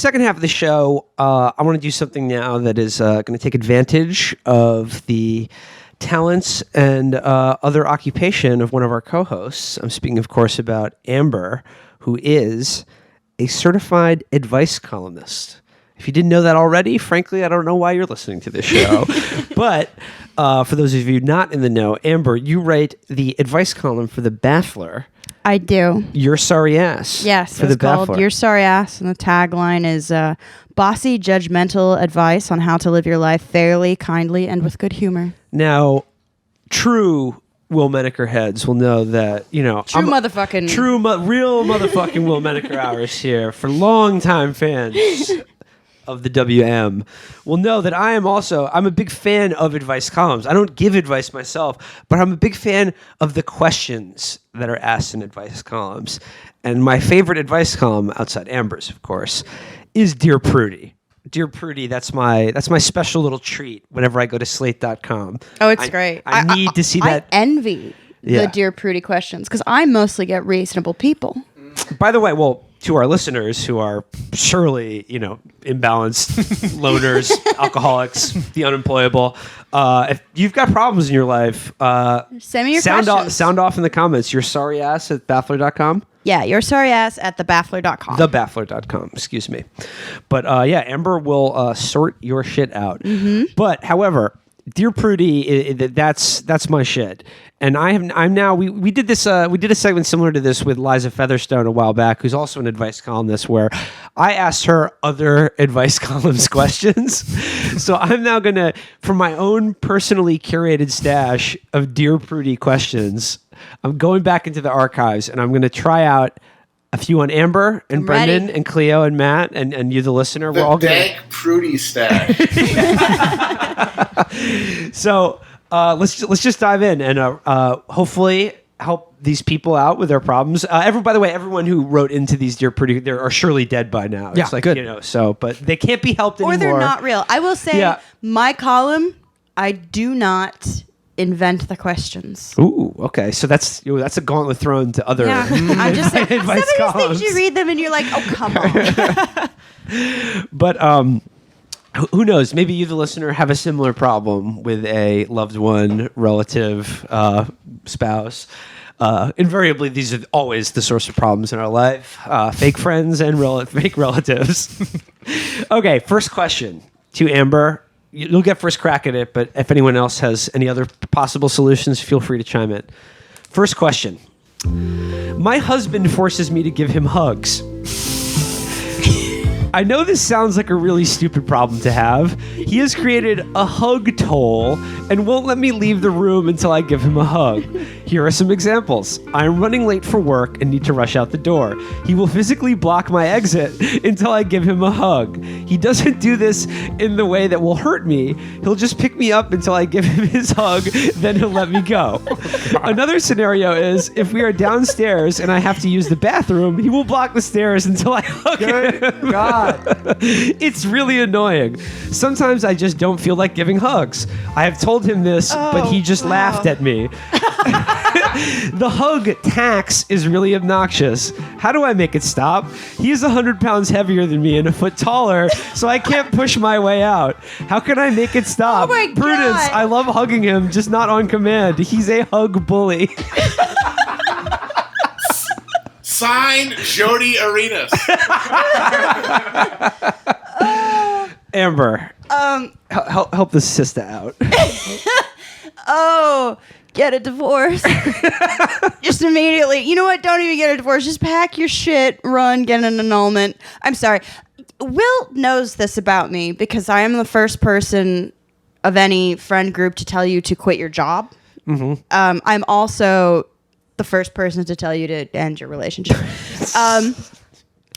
second half of the show, I want to do something now that is going to take advantage of the talents and other occupation of one of our co-hosts. I'm speaking, of course, about Amber, who is a certified advice columnist. If you didn't know that already, frankly, I don't know why you're listening to this show. But for those of you not in the know, Amber, you write the advice column for The Baffler. I do. You're sorry ass. Yes, for it's The called Baffler. You're Sorry Ass, and the tagline is bossy, judgmental advice on how to live your life fairly, kindly, and with good humor. Now, true Will Menaker heads will know that, real motherfucking Will Menaker hours here for longtime fans of the WM will know that I'm a big fan of advice columns. I don't give advice myself, but I'm a big fan of the questions that are asked in advice columns. And my favorite advice column, outside Amber's, of course, is Dear Prudie. Dear Prudie, that's my special little treat whenever I go to slate.com. Oh, it's great. I need to see that. I envy the Dear Prudie questions because I mostly get reasonable people. By the way, to our listeners who are surely, imbalanced, loners, alcoholics, the unemployable, if you've got problems in your life, send me your questions. Sound off in the comments. You're sorry ass at baffler.com. Yeah, you're sorry ass at thebaffler.com. Thebaffler.com, excuse me. But Amber will sort your shit out. Mm-hmm. But however, Dear Prudie, that's my shit. And we did this we did a segment similar to this with Liza Featherstone a while back, who's also an advice columnist, where I asked her other advice columns questions. So I'm now gonna, from my own personally curated stash of Dear Prudie questions, I'm going back into the archives and I'm gonna try out a few on Amber and I'm Brendan ready. and Cleo and Matt and you, the listener. The we're all dank Prudie stash. So let's just dive in and hopefully help these people out with their problems. By the way, everyone who wrote into these Dear Prudie, they are surely dead by now. Yeah, it's like, good. But they can't be helped anymore. Or they're not real. I will say, my column, I do not invent the questions. Ooh, okay. So that's a gauntlet thrown to other. Yeah, I'm just saying. Some of advice these columns. things you read them and you're like, oh, come on. But who knows? Maybe you, the listener, have a similar problem with a loved one, relative, spouse. Invariably, these are always the source of problems in our life. Fake friends and fake relatives. Okay, first question to Amber. You'll get first crack at it, but if anyone else has any other possible solutions, feel free to chime in. First question. My husband forces me to give him hugs. I know this sounds like a really stupid problem to have. He has created a hug toll and won't let me leave the room until I give him a hug. Here are some examples. I'm running late for work and need to rush out the door. He will physically block my exit until I give him a hug. He doesn't do this in the way that will hurt me. He'll just pick me up until I give him his hug, then he'll let me go. Another scenario is if we are downstairs and I have to use the bathroom, he will block the stairs until I hug him. God. It's really annoying. Sometimes I just don't feel like giving hugs. I have told him this, but he just laughed at me. The hug tax is really obnoxious. How do I make it stop? He is 100 pounds heavier than me and a foot taller, so I can't push my way out. How can I make it stop? Oh my God. Prudence, I love hugging him, just not on command. He's a hug bully. Sign Jody Arenas. Amber, help this sister out. Get a divorce. Just immediately. You know what? Don't even get a divorce. Just pack your shit, run, get an annulment. I'm sorry. Will knows this about me because I am the first person of any friend group to tell you to quit your job. Mm-hmm. I'm also the first person to tell you to end your relationship.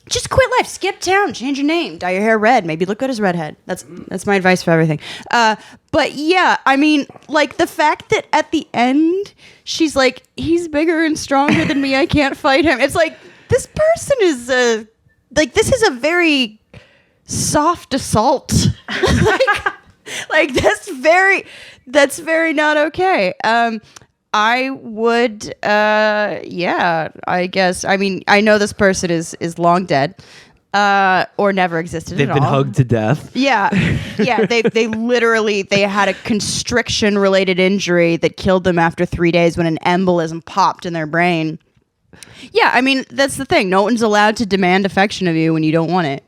Just quit life. Skip town. Change your name. Dye your hair red. Maybe look good as redhead. That's my advice for everything. But yeah, I mean, like the fact that at the end she's like, he's bigger and stronger than me. I can't fight him. It's like this person is this is a very soft assault. like that's very not okay. I would, I guess. I mean, I know this person is long dead. or never existed They've at been all. hugged to death. Yeah, yeah. They literally had a constriction related injury that killed them after 3 days when an embolism popped in their brain. Yeah, I mean that's the thing. No one's allowed to demand affection of you when you don't want it.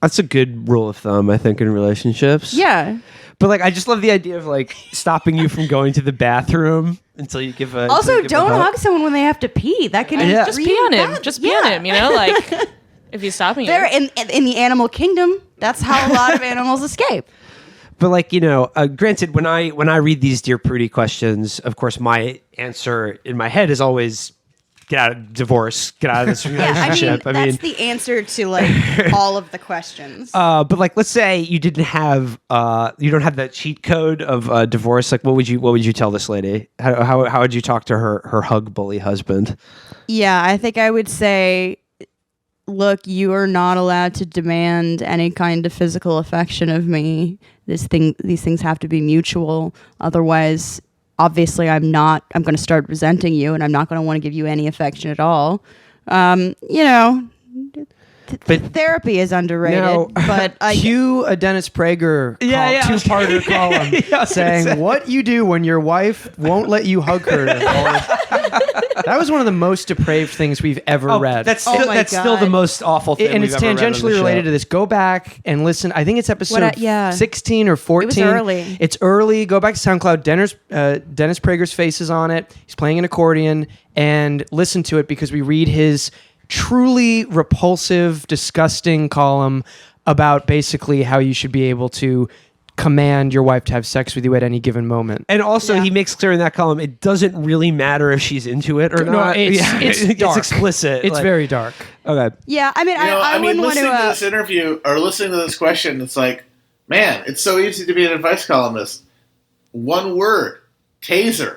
That's a good rule of thumb, I think, in relationships. Yeah. But like, I just love the idea of like stopping you from going to the bathroom until you give a. Also, until you give a don't hug. hug someone when they have to pee. That can Yeah. Just really pee on him. bad. Just pee on him, you know? Like, if he's stopping They're you. in the animal kingdom. That's how a lot of animals escape. But like, granted, when I read these Dear Prudie questions, of course, my answer in my head is always get out of divorce, get out of this relationship. That's the answer to like all of the questions. But like, let's say you don't have that cheat code of divorce. Like, what would you tell this lady? How would you talk to her hug bully husband? Yeah, I think I would say, look, you are not allowed to demand any kind of physical affection of me. These things have to be mutual. Otherwise, obviously, I'm going to start resenting you, and I'm not going to want to give you any affection at all. But therapy is underrated. No. But Cue a Dennis Prager two-parter column Yeah, I was gonna saying say. what you do when your wife won't let you hug her. That was one of the most depraved things we've ever read. That's Oh still, my that's still the God. most awful thing. And we've it's ever read on the tangentially show. related to this. Go back and listen. I think it's episode 16 or 14. early. It's early. Go back to SoundCloud. Dennis Prager's face is on it. He's playing an accordion. And listen to it because we read his truly repulsive, disgusting column about basically how you should be able to command your wife to have sex with you at any given moment. And also, Yeah. he makes clear in that column, it doesn't really matter if she's into it or No, not. it's dark. explicit. It's like- very dark. okay. yeah, I mean, I wouldn't want listening to to. this interview or listening to this question, it's like, man, it's so easy to be an advice columnist. One word, taser.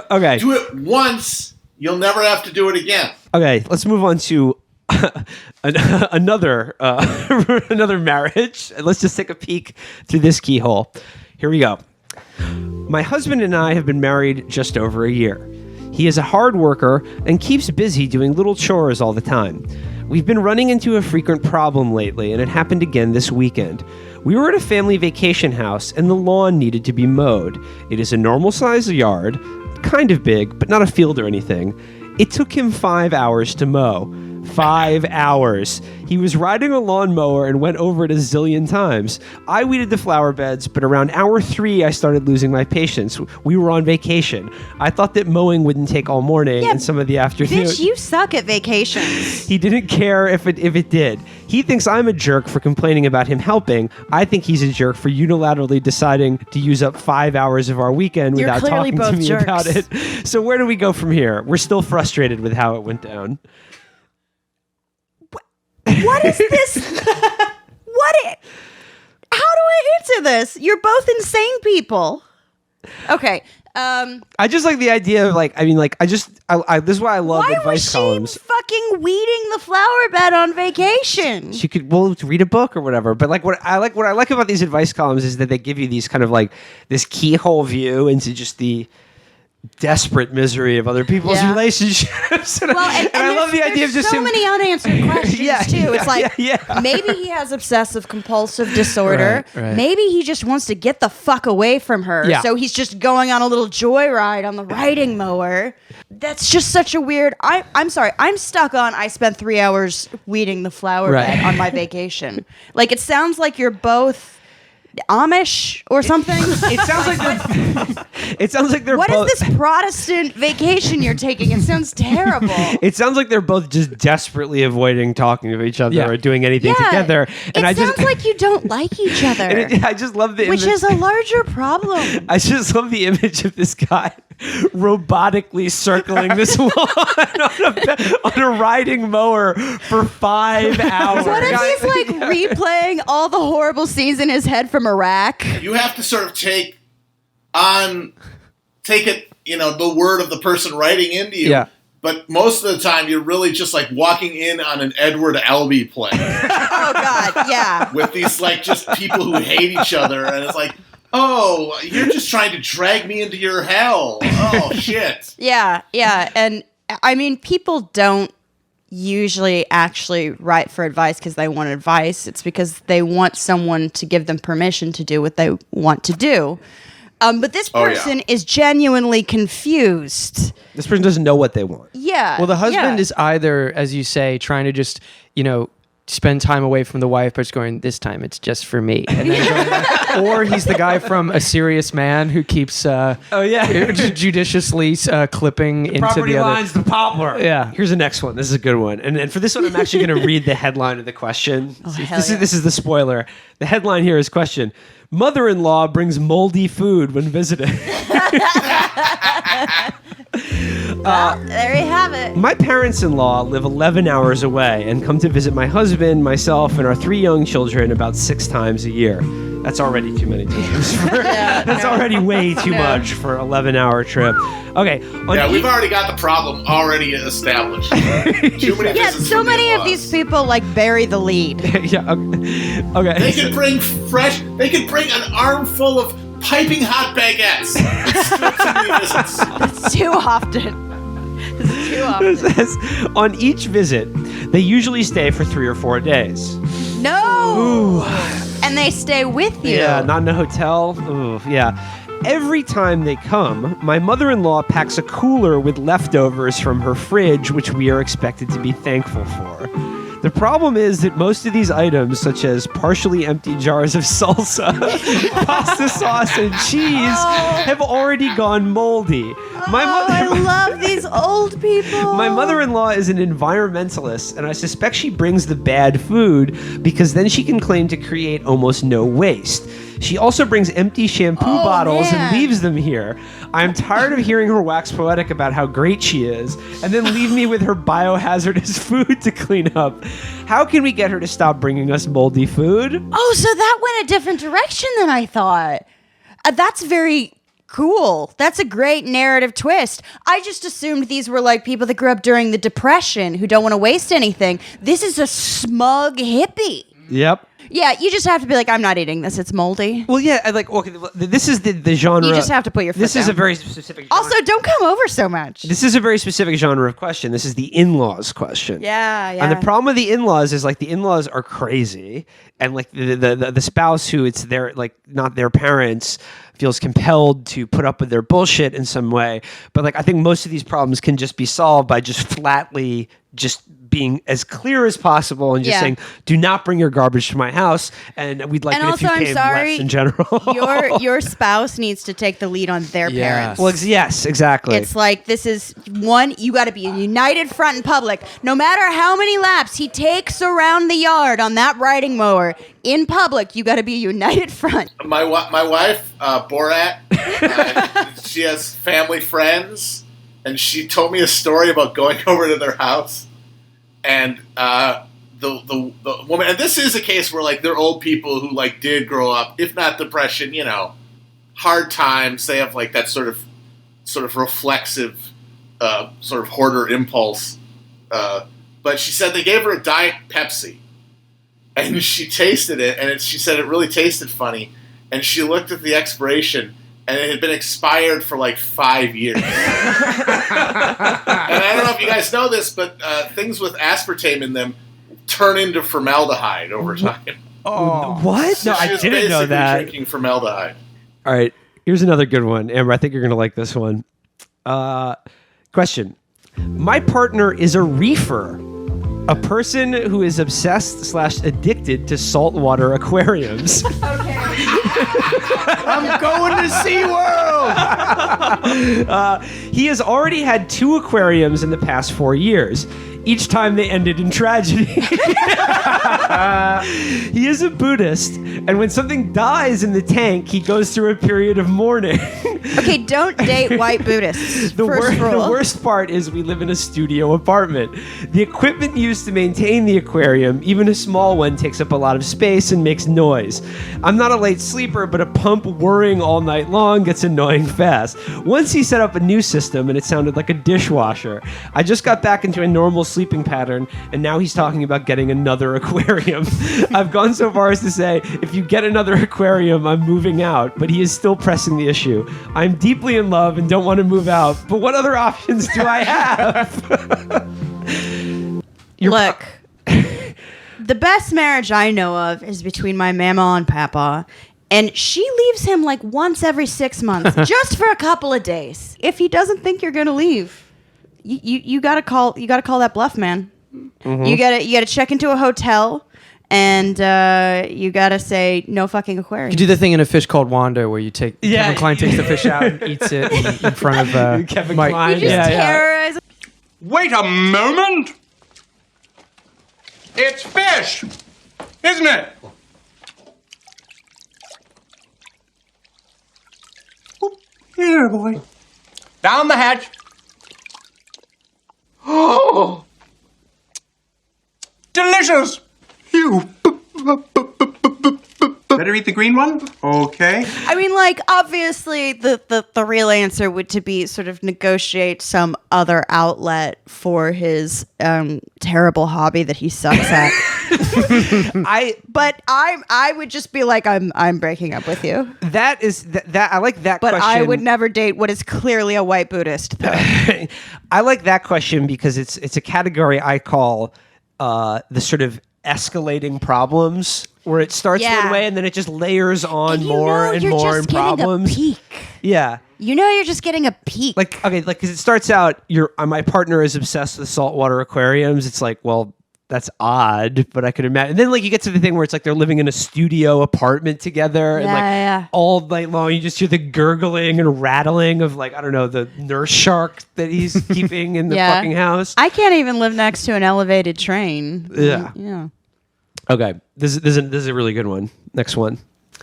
Okay. Do it once, you'll never have to do it again. Okay. Let's move on to another another marriage. Let's just take a peek through this keyhole. Here we go. My husband and I have been married just over a year. He is a hard worker and keeps busy doing little chores all the time. We've been running into a frequent problem lately, and it happened again this weekend. We were at a family vacation house, and the lawn needed to be mowed. It is a normal-sized yard, kind of big, but not a field or anything. It took him 5 hours to mow. 5 hours. He was riding a lawnmower and went over it a zillion times. I weeded the flower beds, but around hour 3, I started losing my patience. We were on vacation. I thought that mowing wouldn't take all morning and some of the afternoon. Bitch, you suck at vacations. He didn't care if it did. He thinks I'm a jerk for complaining about him helping. I think he's a jerk for unilaterally deciding to use up 5 hours of our weekend You're without clearly talking to both me jerks. about it. So where do we go from here? We're still frustrated with how it went down. What is this? How do I answer this? You're both insane people. Okay. I just like the idea of this is why I love Why advice was she columns. fucking weeding the flower bed on vacation? She could read a book or whatever. But what I like about these advice columns is that they give you these kind of like this keyhole view into just the desperate misery of other people's Yeah. relationships. and Well, and I love the idea of there's just so him. many unanswered questions Yeah, too. It's like yeah. maybe he has obsessive compulsive disorder. Right. Maybe he just wants to get the fuck away from her. Yeah. So he's just going on a little joyride on the riding mower. That's just such a weird. I'm sorry. I'm stuck on. I spent 3 hours weeding the flower Right. bed on my vacation. Like it sounds like you're both Amish or something. It sounds like they're What both. is this Protestant vacation you're taking? It sounds terrible. It sounds like they're both just desperately avoiding talking to each other Yeah. or doing anything together. And it sounds like you don't like each other, I just love the which image. is a larger problem. I just love the image of this guy robotically circling this lawn on a riding mower for 5 hours. What if he's like replaying all the horrible scenes in his head from Iraq? You have to sort of take it, the word of the person writing into you. Yeah. But most of the time, you're really just like walking in on an Edward Albee play Oh God, yeah. with these like just people who hate each other, and it's like, oh, you're just trying to drag me into your hell. Oh shit. Yeah, and I mean, people don't usually actually write for advice because they want advice. It's because they want someone to give them permission to do what they want to do. But this person is genuinely confused. This person doesn't know what they want. Yeah. Well, the husband yeah. is either, as you say, trying to just, spend time away from the wife, but just going, this time it's just for me. And then going back. Or he's the guy from A Serious Man who keeps judiciously clipping into Property the other. lines, the poplar. Yeah. Here's the next one. This is a good one. And for this one, I'm actually going to read the headline of the question. hell This yeah. is the spoiler. The headline here is question. Mother-in-law brings moldy food when visiting. There you have it. My parents-in-law live 11 hours away and come to visit my husband, myself, and our 3 young children about 6 times a year. That's already too many times. That's already way too much for an 11-hour trip. Okay. We've already got the problem already established. Too many Yeah, visits so from the many of in-laws. these people bury the lead. Yeah. Okay. They could bring they could bring an armful of piping hot baguettes. It's too often. It's too often. It says, on each visit, they usually stay for 3 or 4 days. No. And they stay with you. Yeah, not in a hotel. Ooh, yeah. Every time they come, my mother-in-law packs a cooler with leftovers from her fridge, which we are expected to be thankful for. The problem is that most of these items, such as partially empty jars of salsa, pasta sauce, and cheese, have already gone moldy. I love these old people. My mother-in-law is an environmentalist, and I suspect she brings the bad food because then she can claim to create almost no waste. She also brings empty shampoo bottles and leaves them here. I'm tired of hearing her wax poetic about how great she is, and then leave me with her biohazardous food to clean up. How can we get her to stop bringing us moldy food? Oh, so that went a different direction than I thought. That's very cool. That's a great narrative twist. I just assumed these were people that grew up during the Depression who don't want to waste anything. This is a smug hippie. Yep. Yeah, you just have to be I'm not eating this. It's moldy. Well, yeah, okay, this is the genre. You just have to put your foot This is a down. very specific genre. Also, don't come over so much. This is a very specific genre of question. This is the in-laws question. Yeah. And the problem with the in-laws is the in-laws are crazy, and the spouse who it's their not their parents feels compelled to put up with their bullshit in some way. But I think most of these problems can just be solved by just flatly just being as clear as possible and just saying, do not bring your garbage to my house, and we'd like And it also, if you I'm came sorry, less in general. your spouse needs to take the lead on their Yes. parents. Well, yes, exactly. It's this is one, you got to be a united front in public. No matter how many laps he takes around the yard on that riding mower, in public, you got to be a united front. My wife, Borat, she has family friends, and she told me a story about going over to their house, and the woman, and this is a case where they're old people who did grow up, if not depression, hard times. They have that sort of reflexive, sort of hoarder impulse. But she said they gave her a Diet Pepsi. And she tasted it, and she said it really tasted funny. And she looked at the expiration, and it had been expired for 5 years. And I don't know if you guys know this, but things with aspartame in them turn into formaldehyde over time. Oh, what? So No, she I was didn't know basically that. drinking formaldehyde. All right, here's another good one. Amber, I think you're going to like this one. Question. My partner is a reefer. A person who is obsessed/addicted to saltwater aquariums. I'm going to SeaWorld! He has already had 2 aquariums in the past 4 years. Each time they ended in tragedy. He is a Buddhist, and when something dies in the tank, he goes through a period of mourning. Okay, don't date white Buddhists. The first rule. worst part is we live in a studio apartment. The equipment used to maintain the aquarium, even a small one, takes up a lot of space and makes noise. I'm not a late sleeper, but a pump whirring all night long gets annoying fast. Once he set up a new system, and it sounded like a dishwasher. I just got back into a normal sleeping pattern, and now he's talking about getting another aquarium. I've gone so far as to say, if you get another aquarium, I'm moving out, but he is still pressing the issue. I'm deeply in love and don't want to move out, but what other options do I have? Look, the best marriage I know of is between my mama and papa. And she leaves him like once every 6 months, just for a couple of days. If he doesn't think you're gonna leave, you gotta call that bluff, man. Mm-hmm. You gotta check into a hotel, and you gotta say no fucking aquarium. You do the thing in A Fish Called Wanda where you take Yeah. Kevin Kline takes the fish out and eats it in front of Kevin Mike. Kline. You just Yeah, yeah. terrorize. Wait a moment! It's fish! Isn't it? Oop, here, boy. Down the hatch. Oh! Delicious! You. Better eat the green one? Okay. I mean, like, obviously, the real answer would to be sort of negotiate some other outlet for his terrible hobby that he sucks at. But I would just be like, I'm breaking up with you. That is that I like that But question. I would never date what is clearly a white Buddhist. Though. I like that question because it's a category I call the sort of escalating problems, where it starts Yeah. one way and then it just layers on And more and you're more just and problems. getting a peak. Yeah. You know, you're just getting a peak. Like, okay, like, because it starts out, my partner is obsessed with saltwater aquariums. It's like, well, that's odd, but I could imagine. And then, like, you get to the thing where it's like they're living in a studio apartment together, and like Yeah. all night long, you just hear the gurgling and rattling of, like, I don't know, the nurse shark that he's keeping in the fucking house. I can't even live next to an elevated train. Yeah. Yeah. Okay, this is a really good one. Next one.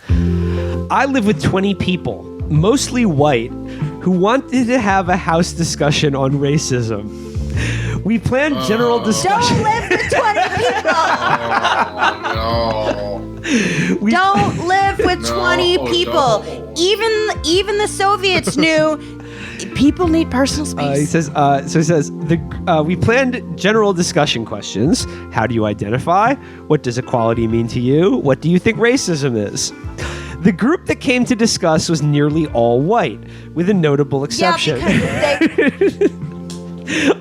I live with 20 people, mostly white, who wanted to have a house discussion on racism. We planned general discussion. Don't live with 20 people. Oh, no. Don't live with 20 No, people. no. Even the Soviets knew people need personal He space. says, we planned general discussion questions. How do you identify? What does equality mean to you? What do you think racism is? The group that came to discuss was nearly all white, with a notable exception. Yeah, because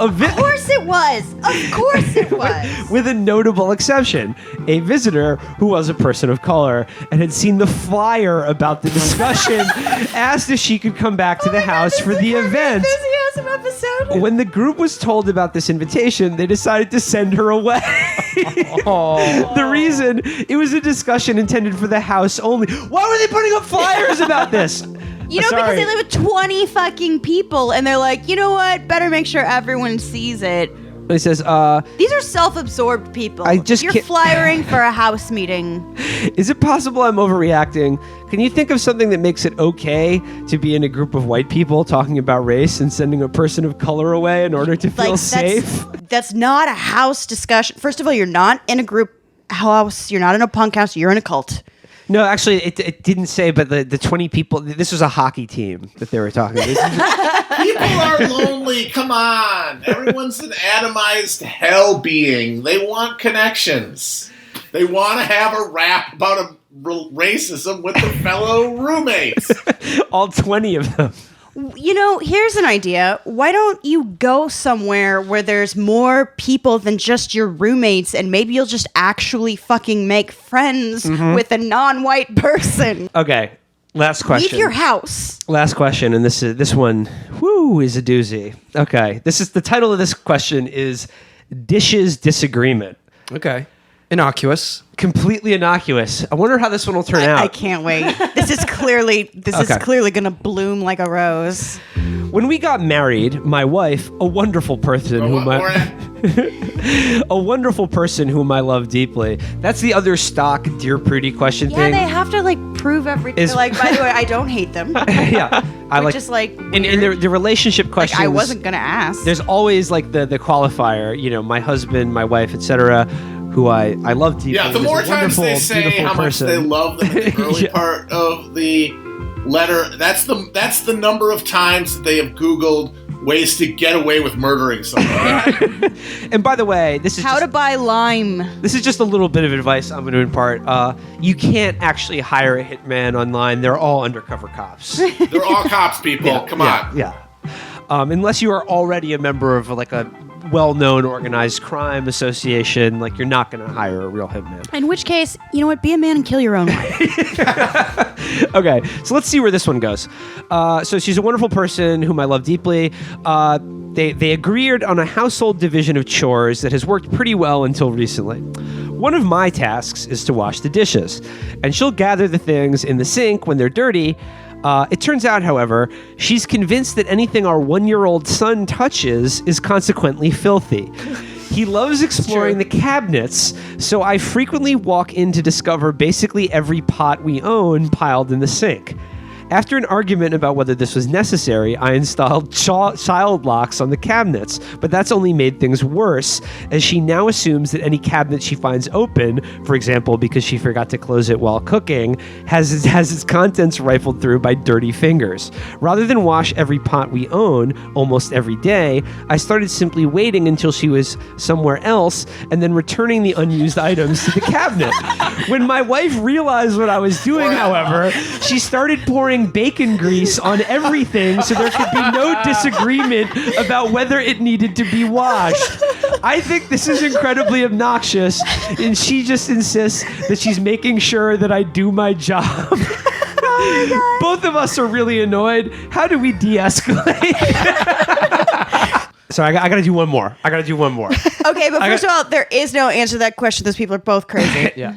of course it was. Of course it was. With a notable exception, a visitor who was a person of color and had seen the flyer about the discussion asked if she could come back to the house for the event. Enthusiasm episode. When the group was told about this invitation, they decided to send her away. The reason, it was a discussion intended for the house only. Why were they putting up flyers about this? You know, Sorry. because they live with 20 fucking people, and they're like, you know what? Better make sure everyone sees it. He says, These are self-absorbed people. I just You're can't- flyering for a house meeting. is it possible I'm overreacting? Can you think of something that makes it okay to be in a group of white people talking about race and sending a person of color away in order to feel safe? That's not a house discussion. First of all, you're not in a group house. You're not in a punk house. You're in a cult. No, actually, it didn't say, but the 20 people, this was a hockey team that they were talking about. People are lonely. Come on. Everyone's an atomized hell being. They want connections. They want to have a rap about racism with their fellow roommates. All 20 of them. You know, here's an idea. Why don't you go somewhere where there's more people than just your roommates, and maybe you'll just actually fucking make friends with a non-white person? Okay, last question. Leave your house. Last question, and this one, is a doozy. Okay, this is the title of this question is Dishes Disagreement. Okay. Innocuous. Completely innocuous. I wonder how this one will turn out. I can't wait. This is clearly going to bloom like a rose. When we got married, my wife, a wonderful person a wonderful person whom I love deeply. That's the other stock Dear Prudie question Yeah, thing. they have to like prove everything. Is- They're like, by the way, I don't hate them. Yeah, I Which like is like in the relationship like questions. I wasn't gonna ask. There's always like the qualifier. You know, my husband, my wife, etc. Who I love deeply. Yeah, the is a more times wonderful, they say beautiful how much person. they love them in the early Yeah. part of the letter, that's the number of times that they have Googled ways to get away with murdering someone. And by the way, this is How to buy lime. This is just a little bit of advice I'm going to impart. You can't actually hire a hitman online. They're all undercover cops. They're all cops, people. Come on. Yeah. Unless you are already a member of like a well-known organized crime association, like you're not going to hire a real hitman. In which case, you know what? Be a man and kill your own wife. Okay, so let's see where this one goes. So she's a wonderful person whom I love deeply. They agreed on a household division of chores that has worked pretty well until recently. One of my tasks is to wash the dishes, and she'll gather the things in the sink when they're dirty. It turns out, however, she's convinced that anything our 1-year-old son touches is consequently filthy. He loves exploring the cabinets, so I frequently walk in to discover basically every pot we own piled in the sink. After an argument about whether this was necessary, I installed child locks on the cabinets, but that's only made things worse, as she now assumes that any cabinet she finds open, for example, because she forgot to close it while cooking, has its contents rifled through by dirty fingers. Rather than wash every pot we own almost every day, I started simply waiting until she was somewhere else and then returning the unused items to the cabinet. When my wife realized what I was doing, however, she started pouring bacon grease on everything so there could be no disagreement about whether it needed to be washed. I think this is incredibly obnoxious, and she just insists that she's making sure that I do my job. Oh, both of us are really annoyed. How do we de-escalate? Sorry, I gotta do one more. Okay, but first of all, there is no answer to that question. Those people are both crazy. Yeah.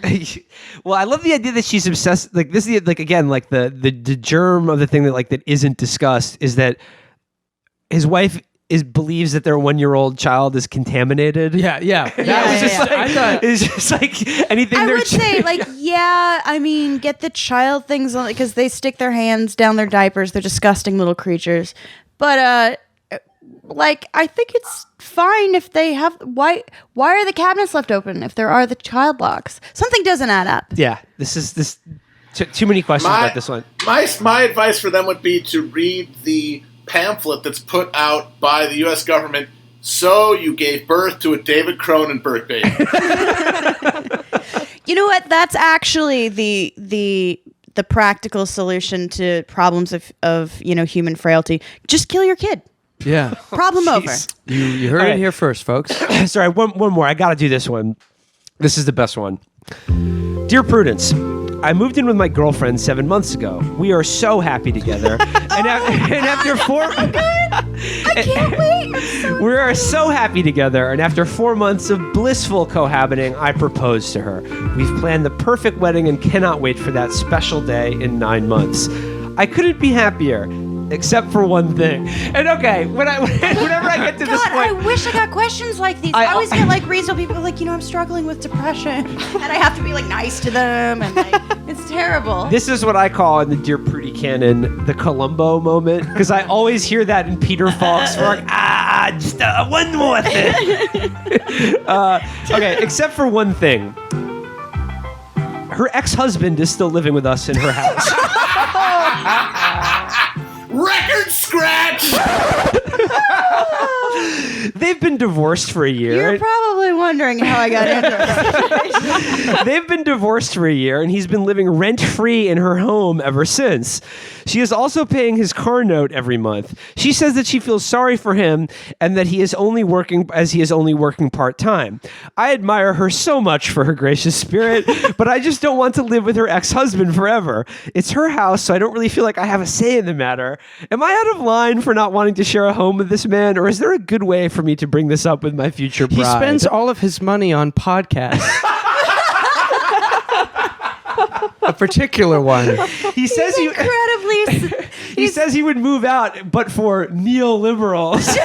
Well, I love the idea that she's obsessed. Like this is like again, like the germ of the thing that isn't discussed is that his wife believes that their 1-year-old child is contaminated. Yeah. That was just yeah. like, I thought It's just like anything. I they're would say, like, yeah, I mean, get the child things on because they stick their hands down their diapers. They're disgusting little creatures. But, like, I think it's fine if they have. Why are the cabinets left open if there are the child locks? Something doesn't add up. Yeah, too many questions about this one. My advice for them would be to read the pamphlet that's put out by the U.S. government. So you gave birth to a David Cronenberg baby. You know what? That's actually the practical solution to problems of human frailty. Just kill your kid. yeah. Problem over. You heard it here first, folks. Sorry, one more. I gotta do this one. This is the best one. Dear Prudence, I moved in with my girlfriend 7 months ago. We are so happy together. And after 4... I can't wait. We are so happy together, and after 4 months of blissful cohabiting, I proposed to her. We've planned the perfect wedding and cannot wait for that special day in 9 months. I couldn't be happier, except for one thing. And okay, whenever I get to this God, point... I wish I got questions like these. I always get like reasonable people like, I'm struggling with depression, and I have to be like nice to them, and like it's terrible. This is what I call in the Dear Prudie canon the Columbo moment, because I always hear that in Peter Falk's work. Just one more thing. Okay, except for one thing. Her ex-husband is still living with us in her house. Record scratch! They've been divorced for a year. You're probably wondering how I got into it. They've been divorced for a year, and he's been living rent-free in her home ever since. She is also paying his car note every month. She says that she feels sorry for him and that he is only working part-time. I admire her so much for her gracious spirit, but I just don't want to live with her ex-husband forever. It's her house, so I don't really feel like I have a say in the matter. Am I out of line for not wanting to share a home with this man, or is there a good way for me to bring this up with my future bride? He spends all of his money on podcasts. A particular one. He says Incredibly. he says he would move out, but for neoliberals.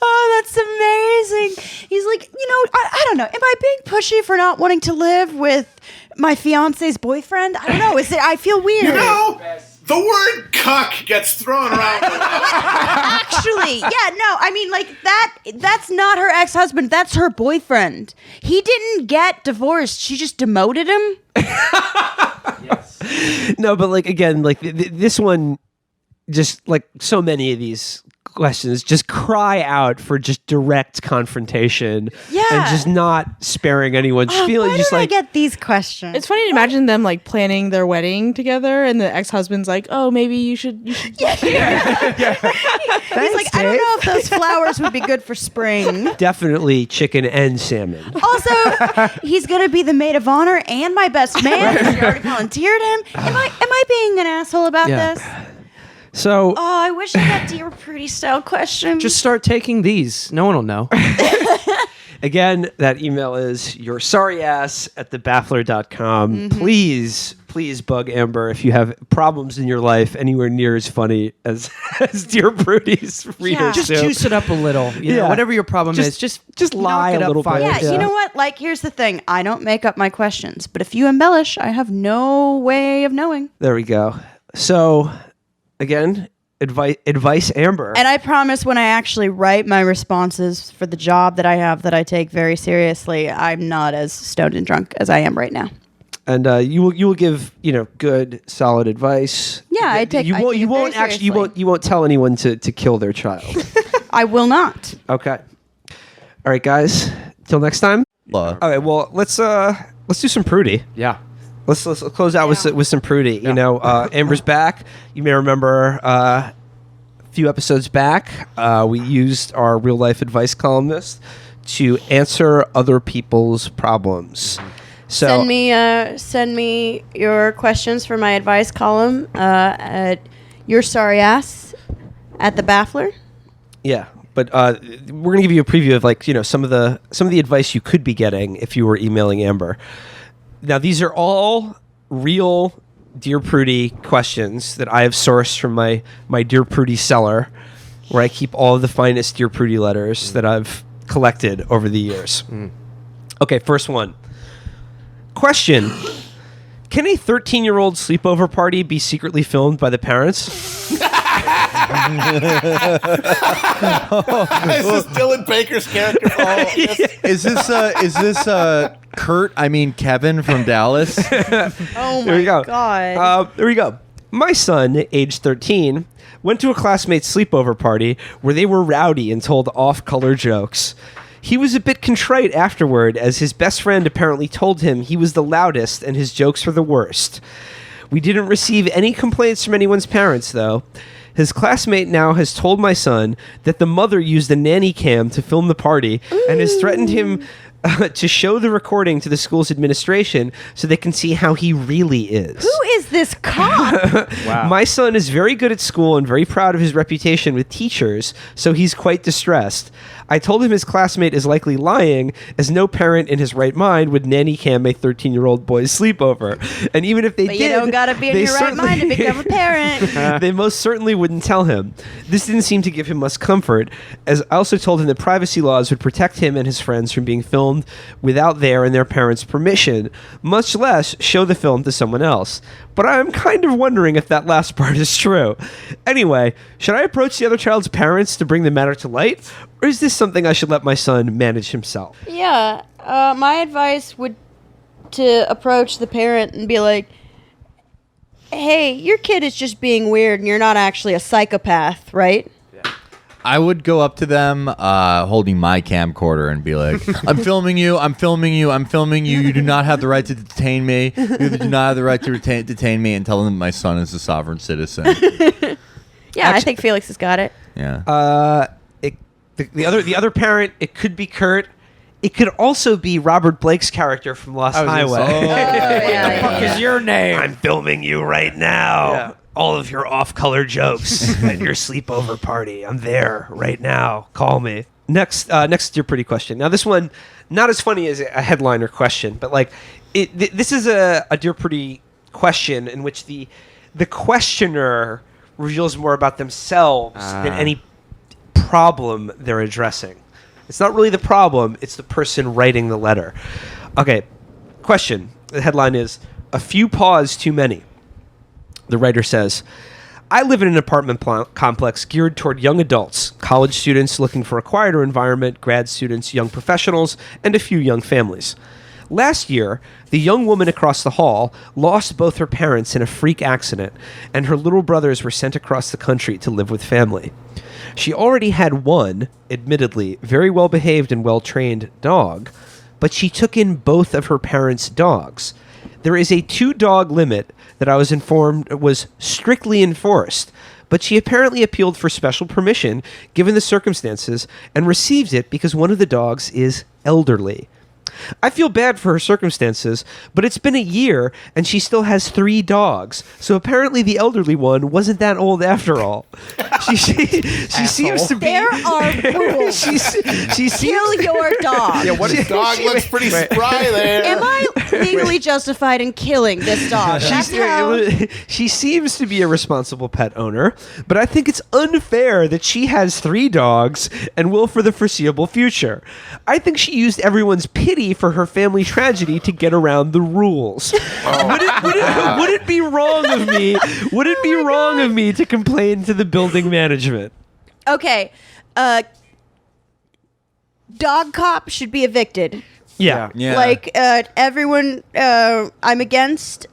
Oh, that's amazing. He's like, I don't know. Am I being pushy for not wanting to live with my fiance's boyfriend? I don't know. I feel weird. The word cuck gets thrown around a lot. Actually, yeah, no. I mean, like that's not her ex-husband. That's her boyfriend. He didn't get divorced. She just demoted him. No, but like again, like this one, just like so many of these questions, just cry out for just direct confrontation. Yeah. And just not sparing anyone's feelings. Why Just do I like, get these questions? It's funny to imagine them like planning their wedding together, and the ex-husband's like, "Oh, maybe you should." He's like, I don't know if those flowers would be good for spring. definitely chicken and salmon. Also, he's gonna be the maid of honor and my best man. She already volunteered him. Am I being an asshole about Yeah. this? So Oh, I wish I had Dear Prudie style questions. Just start taking these. No one will know. again, that email is your sorry ass at thebaffler.com. Please bug Amber if you have problems in your life anywhere near as funny as Dear Prudie's readers Just do. juice it up a little. You know, Yeah. whatever your problem is, Just knock lie it a up little 5 bit. yeah, percent. you know what? Like, here's the thing. I don't make up my questions, but if you embellish, I have no way of knowing. There we go. So, again, advice Amber. And I promise when I actually write my responses for the job that I have that I take very seriously, I'm not as stoned and drunk as I am right now. And you will give good solid advice. Yeah, I take- you I won't take you it very won't actually seriously. you won't tell anyone to kill their child. I will not. Okay. All right, guys. Till next time. Okay. Well, let's do some Prudie. Yeah. Let's close out with some Prudie. You know, Amber's back. You may remember a few episodes back, we used our real life advice columnist to answer other people's problems. So Send me your questions for my advice column at your sorry ass at the Baffler. yeah, but we're gonna give you a preview of some of the advice you could be getting if you were emailing Amber. Now these are all real Dear Prudie questions that I have sourced from my Dear Prudie cellar, where I keep all of the finest Dear Prudie letters that I've collected over the years. Okay, first one. Question: can a 13-year-old sleepover party be secretly filmed by the parents? Is this Dylan Baker's character? Is this Kurt? I mean Kevin from Dallas. Oh There we go. God. There we go. My son, age 13, went to a classmate's sleepover party where they were rowdy and told off-color jokes. He was a bit contrite afterward, as his best friend apparently told him he was the loudest and his jokes were the worst. We didn't receive any complaints from anyone's parents, though. His classmate now has told my son that the mother used a nanny cam to film the party and has threatened him to show the recording to the school's administration so they can see how he really is. Who is this cop? My son is very good at school and very proud of his reputation with teachers, so he's quite distressed. I told him his classmate is likely lying, as no parent in his right mind would nanny cam a 13-year-old boy's sleepover. And even if they But did, you don't gotta be in they your right mind to become a parent. they most certainly wouldn't tell him. This didn't seem to give him much comfort, as I also told him that privacy laws would protect him and his friends from being filmed without their and their parents' permission, much less show the film to someone else. But I'm kind of wondering if that last part is true. Anyway, should I approach the other child's parents to bring the matter to light, or is this something I should let my son manage himself? Yeah, my advice would to approach the parent and be like, hey, your kid is just being weird and you're not actually a psychopath, right? I would go up to them holding my camcorder and be like, I'm filming you. You do not have the right to detain me. You do not have the right to detain me, and tell them that my son is a sovereign citizen. Yeah, I think Felix has got it. Yeah. The other parent, it could be Kurt. It could also be Robert Blake's character from Lost Highway. Yeah. Is your name? I'm filming you right now. Yeah. All of your off-color jokes at your sleepover party. I'm there right now. Call me. Next Dear Pretty question. Now this one, not as funny as a headliner question, but this is a Dear Pretty question in which the questioner reveals more about themselves than any problem they're addressing. It's not really the problem, it's the person writing the letter. Okay, question. The headline is, "A few paws too many." The writer says, I live in an apartment complex geared toward young adults, college students looking for a quieter environment, grad students, young professionals, and a few young families. Last year, the young woman across the hall lost both her parents in a freak accident, and her little brothers were sent across the country to live with family. She already had one, admittedly, very well-behaved and well-trained dog, but she took in both of her parents' dogs. There is a 2-dog limit that I was informed was strictly enforced, but she apparently appealed for special permission given the circumstances and received it because one of the dogs is elderly. I feel bad for her circumstances, but it's been a year and she still has 3 dogs. So apparently the elderly one wasn't that old after all. She seems to be. There are rules. she Kill seems. your dog. Yeah, what dog looks pretty spry there. Am I legally justified in killing this dog? That's how. She seems to be a responsible pet owner, but I think it's unfair that she has 3 dogs and will for the foreseeable future. I think she used everyone's pity for her family tragedy to get around the rules. Would it be wrong of me? Would it be wrong of me to complain to the building management? Okay. Dog cop should be evicted. Yeah. Yeah. Like, everyone, I'm against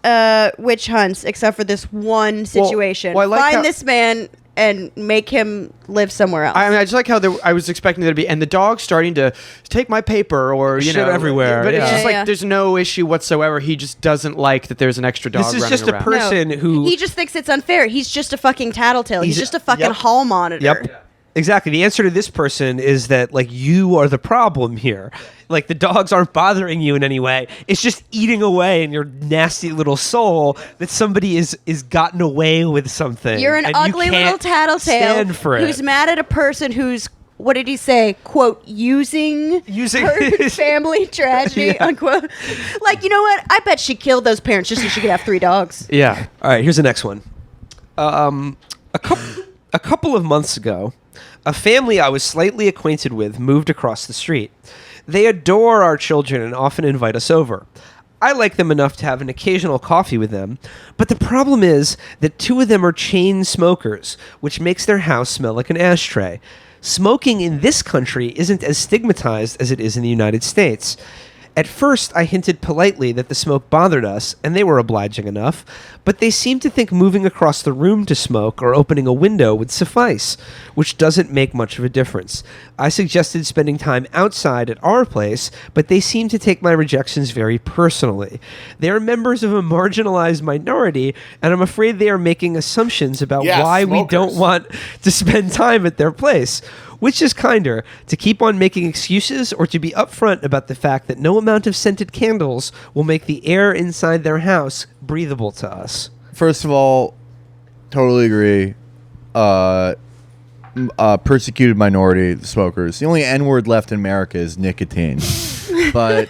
witch hunts except for this one situation. well, I like Find how- this man and make him live somewhere else. I mean, I just like how I was expecting there to be, and the dog's starting to take my paper or Shit everywhere, But it's yeah. just Yeah, like yeah. there's no issue whatsoever. He just doesn't like that there's an extra dog. This is running just a around. person who. He just thinks it's unfair. He's just a fucking tattletale. He's He's- just a fucking yep. hall monitor. Yep. Exactly. The answer to this person is that, like, you are the problem here. Like, the dogs aren't bothering you in any way. It's just eating away in your nasty little soul that somebody is gotten away with something. You're an and you ugly can't little tattletale stand for who's it. mad at a person who's, what did he say? Quote, using her family tragedy, Yeah. unquote. Like, you know what? I bet she killed those parents just so she could have 3 dogs. Yeah. All right, here's the next one. A couple of months ago, a family I was slightly acquainted with moved across the street. They adore our children and often invite us over. I like them enough to have an occasional coffee with them, but the problem is that 2 of them are chain smokers, which makes their house smell like an ashtray. Smoking in this country isn't as stigmatized as it is in the United States. At first, I hinted politely that the smoke bothered us, and they were obliging enough, but they seemed to think moving across the room to smoke or opening a window would suffice, which doesn't make much of a difference. I suggested spending time outside at our place, but they seemed to take my rejections very personally. They are members of a marginalized minority, and I'm afraid they are making assumptions about Yeah, why we smokers. don't want to spend time at their place. Which is kinder, to keep on making excuses or to be upfront about the fact that no amount of scented candles will make the air inside their house breathable to us? First of all, totally agree. Persecuted minority, the smokers. The only N-word left in America is nicotine. But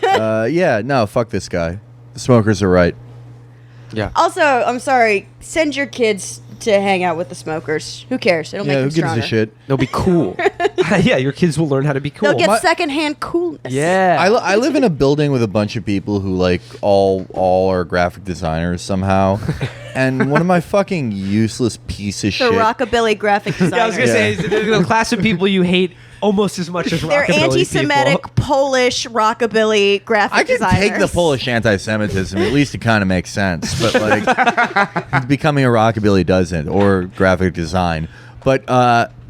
yeah, no, fuck this guy. The smokers are right. Also, I'm sorry, send your kids to hang out with the smokers. Who cares? It'll Yeah, make who them gives stronger. a shit? They'll be cool. Yeah, your kids will learn how to be cool. They'll get My- secondhand coolness. Yeah. I live in a building with a bunch of people who like all are graphic designers somehow, and one of my fucking useless piece of The shit. rockabilly graphic designer. Yeah, I was going to say, the class of people you hate almost as much as They're rockabilly anti-Semitic, people. Polish rockabilly graphic I can designers. take the Polish anti-Semitism. At least it kind of makes sense. But like, becoming a rockabilly doesn't, or graphic design. But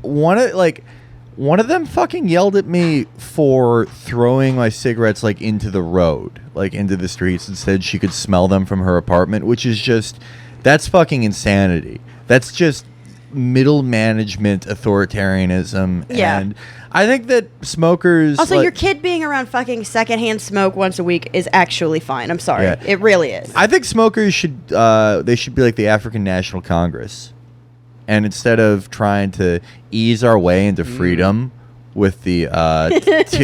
one of them fucking yelled at me for throwing my cigarettes like into the road, like into the streets, and said she could smell them from her apartment, which is just, that's fucking insanity. That's just middle management authoritarianism. Yeah. And I think that smokers Also, like- your kid being around fucking secondhand smoke once a week is actually fine. I'm sorry. Yeah. It really is. I think smokers should they should be like the African National Congress, and instead of trying to ease our way into freedom with the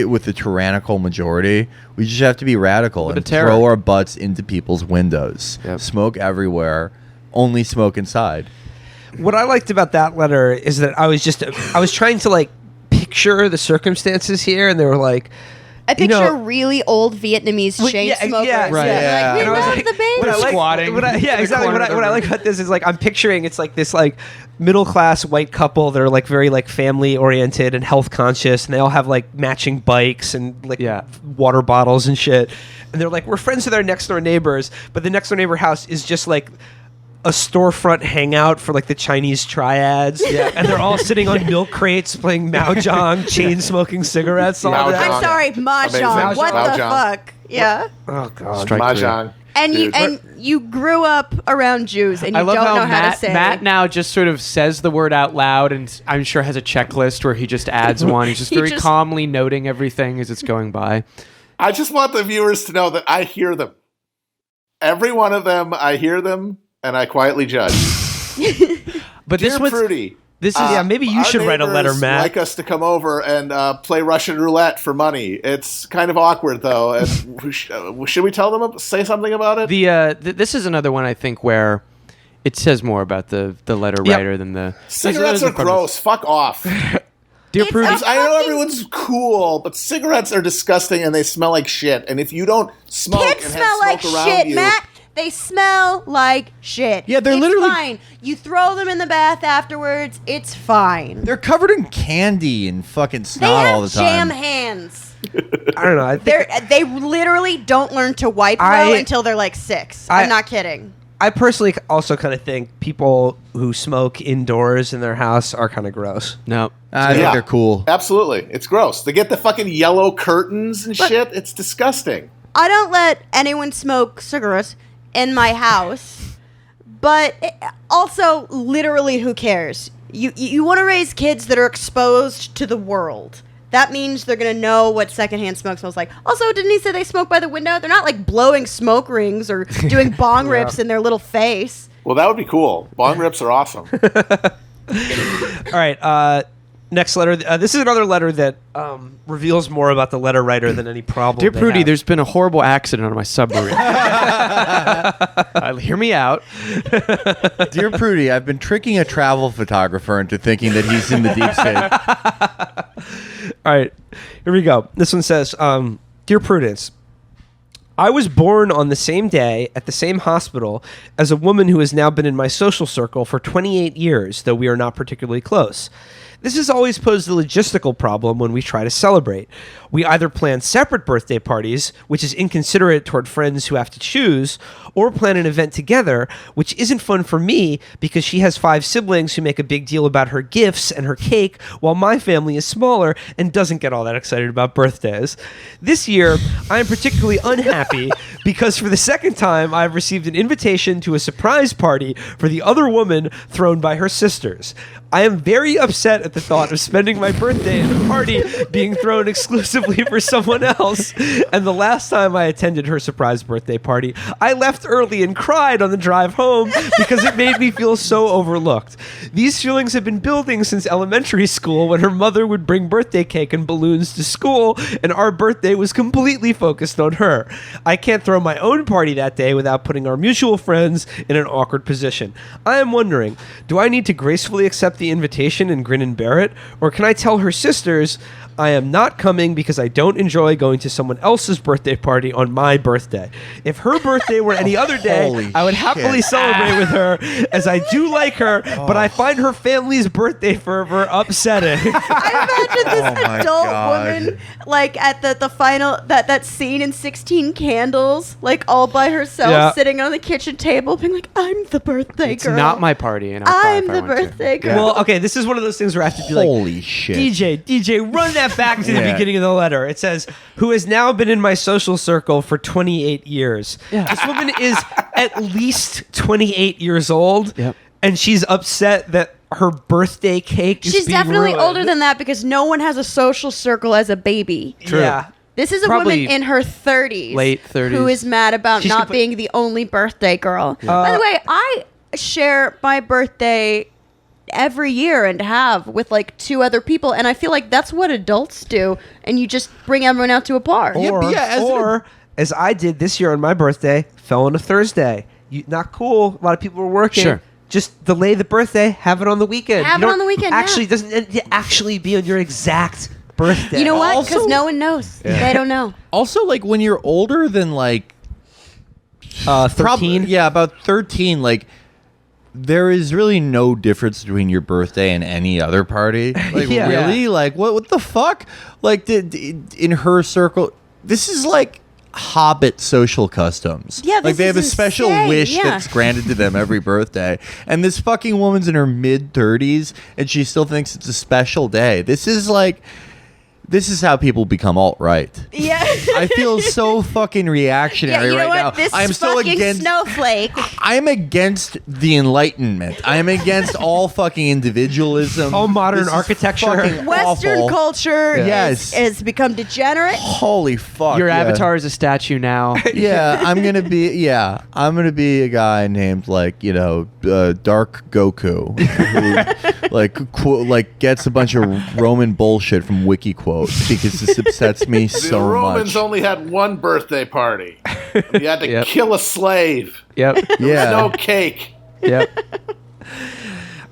with the tyrannical majority, we just have to be radical With and the terror. throw our butts into people's windows. Yep. Smoke everywhere, only smoke inside. What I liked about that letter is that I was trying to like picture the circumstances here, and they were like, I picture know- really old Vietnamese chain yeah, smokers. yeah, right, yeah. Like, And we I was love like- the baby. what I like- Squatting what I- in yeah, the exactly. corner What of the I like room. about this is like I'm picturing it's like this like middle class white couple that are like very like family oriented and health conscious, and they all have like matching bikes and like water bottles and shit. And they're like, we're friends with our next door neighbors, but the next door neighbor house is just like a storefront hangout for like the Chinese triads. Yeah. And they're all sitting on milk crates playing mahjong, chain smoking cigarettes. All Mahjong. that. I'm sorry, mahjong. Amazing. What the Mahjong. fuck? Yeah. Oh god. Mahjong. And you Dude. grew up around Jews and you I love don't how know how Matt, to say. Matt now just sort of says the word out loud, and I'm sure has a checklist where he just adds one. He's just He very just- calmly noting everything as it's going by. I just want the viewers to know that I hear them. Every one of them, I hear them, and I quietly judge. But Dear this was Prudy, This is yeah. Maybe you our should write a letter, neighbors Matt. like us to come over and play Russian roulette for money. It's kind of awkward, though. And should we tell them, say something about it? this is another one I think where it says more about the letter Yep. writer than the Cigarettes there's are a premise. gross. Fuck off. Dear It's Prudence, a- I know fucking- everyone's cool, but cigarettes are disgusting and they smell like shit. And if you don't smoke Kids and smell have like smoke around shit, you, Matt. They smell like shit. Yeah, they're it's literally- fine. You throw them in the bath afterwards. It's fine. They're covered in candy and fucking They snot all the have jam time. hands. I don't know. I think They literally don't learn to wipe well until they're like 6. I'm not kidding. I personally also kind of think people who smoke indoors in their house are kind of gross. no. I think Yeah. they're cool. Absolutely. It's gross. They get the fucking yellow curtains and shit. It's disgusting. I don't let anyone smoke cigarettes in my house, but also literally who cares? You want to raise kids that are exposed to the world. That means they're going to know what secondhand smoke smells like. Also, didn't he say they smoke by the window? They're not like blowing smoke rings or doing bong rips in their little face. Well, that would be cool. Bong rips are awesome. All right. Next letter. This is another letter that reveals more about the letter writer than any problem. Dear they Prudy, have. there's been a horrible accident on my submarine. Hear me out. Dear Prudy, I've been tricking a travel photographer into thinking that he's in the deep state. All right, here we go. This one says, Dear Prudence, I was born on the same day at the same hospital as a woman who has now been in my social circle for 28 years, though we are not particularly close. This has always posed a logistical problem when we try to celebrate. We either plan separate birthday parties, which is inconsiderate toward friends who have to choose, or plan an event together, which isn't fun for me because she has 5 siblings who make a big deal about her gifts and her cake, while my family is smaller and doesn't get all that excited about birthdays. This year, I am particularly unhappy because for the second time, I've received an invitation to a surprise party for the other woman thrown by her sisters. I am very upset at the thought of spending my birthday at a party being thrown exclusively for someone else. And the last time I attended her surprise birthday party, I left early and cried on the drive home because it made me feel so overlooked. These feelings have been building since elementary school when her mother would bring birthday cake and balloons to school and our birthday was completely focused on her. I can't throw my own party that day without putting our mutual friends in an awkward position. I am wondering, do I need to gracefully accept the invitation and grin and bear it? Or can I tell her sisters I am not coming because I don't enjoy going to someone else's birthday party on my birthday? If her birthday were any other day, Holy I would happily shit. celebrate with her as I do like her, but I find her family's birthday fervor upsetting. I imagine this Oh my adult God. woman, like at the final that scene in 16 Candles, like all by herself, Yeah. sitting on the kitchen table, being like, "I'm the birthday It's girl. not my party, and I'll cry I'm if I the want to. birthday girl." Well, okay, this is one of those things where I have to be like, Holy shit. DJ, run that back to the Yeah. beginning of the letter. It says, who has now been in my social circle for 28 years. This woman is at least 28 years old, Yep. and she's upset that her birthday cake is She's being definitely ruined. older than that because no one has a social circle as a baby. Yeah. This is a Probably woman in her 30s. late 30s. Who is mad about She's not compl- being the only birthday girl. By the way, I share my birthday every year and have with like 2 other people, and I feel like that's what adults do, and you just bring everyone out to a bar. Or, as I did this year on my birthday, fell on a Thursday. Not cool. A lot of people were working. Sure. Just delay the birthday. Have it on the weekend. Have You it don't- on the weekend, Actually, yeah. it doesn't actually be on your exact birthday. You know what? Also- Because no one knows. They don't know. Also, like when you're older than like 13? yeah, about 13, like there is really no difference between your birthday and any other party. Like Yeah. really? Like what the fuck? Like in her circle, this is like Hobbit social customs. Yeah, like this they have a is special insane, wish yeah. that's granted to them every birthday. And this fucking woman's in her mid 30s and she still thinks it's a special day. This is how people become alt-right. Yeah. I feel so fucking reactionary you know right what? now. This I am so fucking against snowflake. I'm against the Enlightenment. I am against all fucking individualism. All modern This is architecture. fucking Western awful. culture Yes. has become degenerate. Holy fuck. Your yeah. avatar is a statue now. Yeah, I'm gonna be a guy named like Dark Goku, who like gets a bunch of Roman bullshit from wiki quotes because this upsets me The so Romans much. only had one birthday party. You had to Yep. kill a slave. Yep. Yeah, No cake. Yep.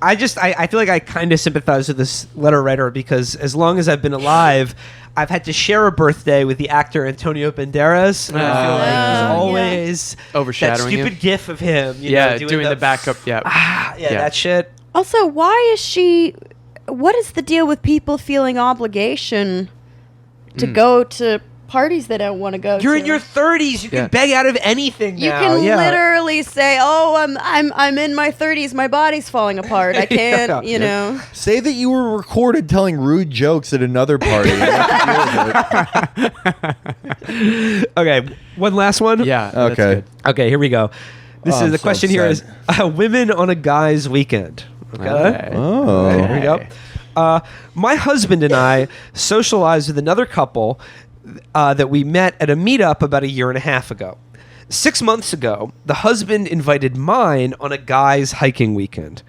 I feel like I kind of sympathize with this letter writer because as long as I've been alive, I've had to share a birthday with the actor Antonio Banderas. And I feel like there's yeah. always Overshadowing that stupid you. gif of him. Yeah, know, doing the backup. Yeah. Yeah, that shit. Also, why is she? What is the deal with people feeling obligation to go to parties they don't want to go You're to? in your 30s. You can Yeah. beg out of anything You now. can yeah. literally say, "Oh, I'm in my 30s. My body's falling apart. I can't, Yeah. you know." say that you were recorded telling rude jokes at another party. And have to deal with it. Okay, one last one. Yeah. that's Okay. good. Okay, here we go. This Oh, is I'm the so question here is upset. women on a guy's weekend. Okay. Okay. Oh. Okay, here we go. My husband and I socialized with another couple that we met at a meetup about 1.5 years ago. 6 months ago, the husband invited mine on a guy's hiking weekend.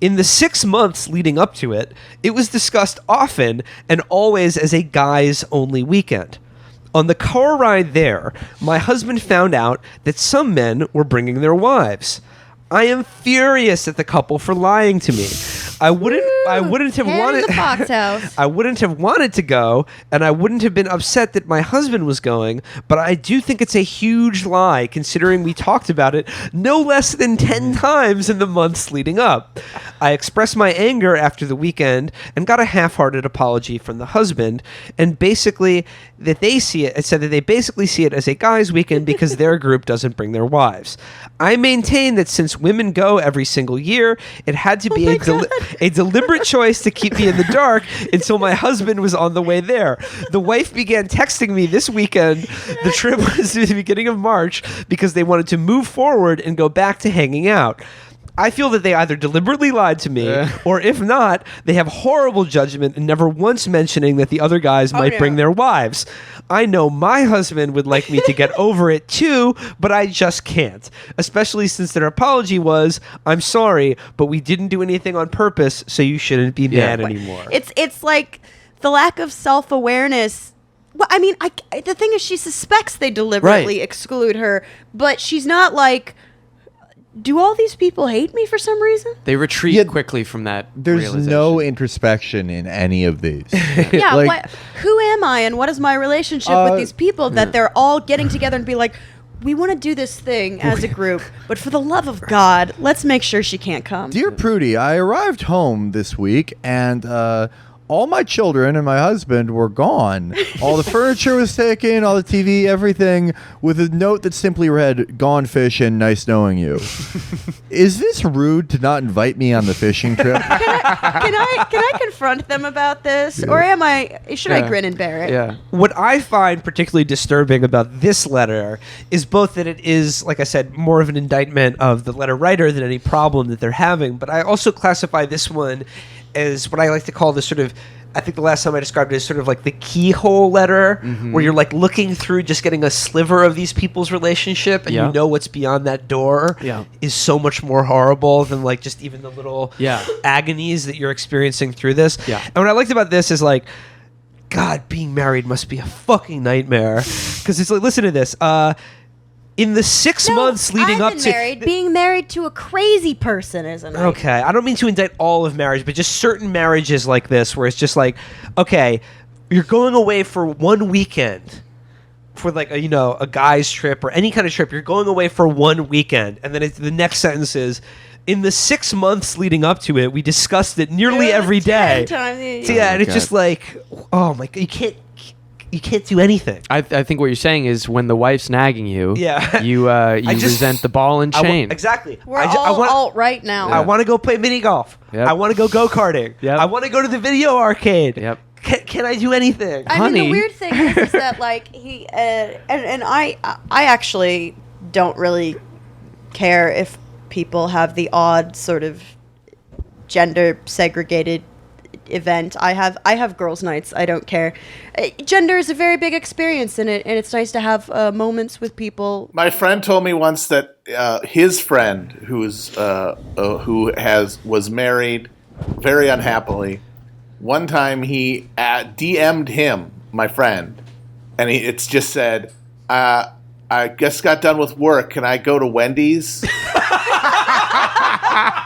In the 6 months leading up to it, it was discussed often and always as a guys only weekend. On the car ride there, my husband found out that some men were bringing their wives. I am furious at the couple for lying to me. I wouldn't have Hand in wanted the box house. I wouldn't have wanted to go, and I wouldn't have been upset that my husband was going, but I do think it's a huge lie considering we talked about it no less than 10 times in the months leading up. I expressed my anger after the weekend and got a half-hearted apology from the husband, and basically that they see it. It said that they basically see it as a guys' weekend because their group doesn't bring their wives. I maintain that since women go every single year, it had to be a deliberate choice to keep me in the dark until my husband was on the way there. The wife began texting me this weekend. The trip was at the beginning of March because they wanted to move forward and go back to hanging out. I feel that they either deliberately lied to me, or if not, they have horrible judgment and never once mentioning that the other guys might bring their wives. I know my husband would like me to get over it too, but I just can't. Especially since their apology was, "I'm sorry, but we didn't do anything on purpose, so you shouldn't be mad anymore." It's like the lack of self-awareness. Well, I mean, the thing is, she suspects they deliberately exclude her, but she's not like, do all these people hate me for some reason? They retreat Yeah, quickly from that. There's realization. no introspection in any of these. Yeah, Like- who am I and what is my relationship with these people that they're all getting together and be like, we want to do this thing as a group, but for the love of God, let's make sure she can't come. Dear Prudy, I arrived home this week and all my children and my husband were gone. All the furniture was taken, all the TV, everything, with a note that simply read, "Gone fishing, nice knowing you." Is this rude to not invite me on the fishing trip? Can I confront them about this, or should I grin and bear it? Yeah. What I find particularly disturbing about this letter is both that it is, like I said, more of an indictment of the letter writer than any problem that they're having, but I also classify this one as what I like to call the sort of, I think the last time I described it as sort of like the keyhole letter, where you're like looking through, just getting a sliver of these people's relationship, and Yeah. you know what's beyond that door is so much more horrible than like just even the little agonies that you're experiencing through this. Yeah. And what I liked about this is like, God, being married must be a fucking nightmare. Because it's like, listen to this. In the 6 months leading up to being married to a crazy person is a nightmare. Okay, I don't mean to indict all of marriage, but just certain marriages like this, where it's just like, okay, you're going away for one weekend for like a guy's trip or any kind of trip. You're going away for one weekend, and then the next sentence is, in the 6 months leading up to it, we discussed it nearly every day. So yeah, and it's just like, oh my god, you can't do anything. I think what you're saying is when the wife's nagging you, Yeah. you resent the ball and chain. Exactly. We're all alt right now. I want to go play mini golf. Yep. I want to go karting. Yep. I want to go to the video arcade. Yep. Can I do anything? I mean, the Honey. weird thing is that like he and I actually don't really care if people have the odd sort of gender segregated event. I have girls' nights. I don't care. Gender is a very big experience, and it's nice to have moments with people. My friend told me once that his friend, who was married very unhappily, one time he DM'd him, my friend, and it's just said, "I just got done with work. Can I go to Wendy's?"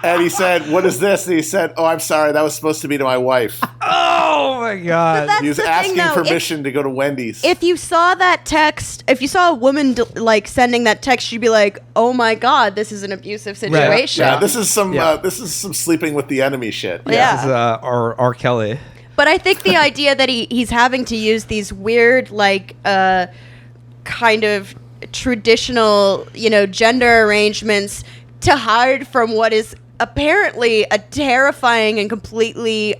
And he said, "What is this?" And he said, "Oh, I'm sorry. That was supposed to be to my wife." Oh my god. That's He was the thing, asking though. permission to go to Wendy's. If you saw that text, if you saw a woman like sending that text, you'd be like, "Oh my god, this is an abusive situation." Yeah, this is some sleeping with the enemy shit. Yeah. This is R. Kelly. But I think the idea that he's having to use these weird, like, kind of traditional, gender arrangements to hide from what is apparently a terrifying and completely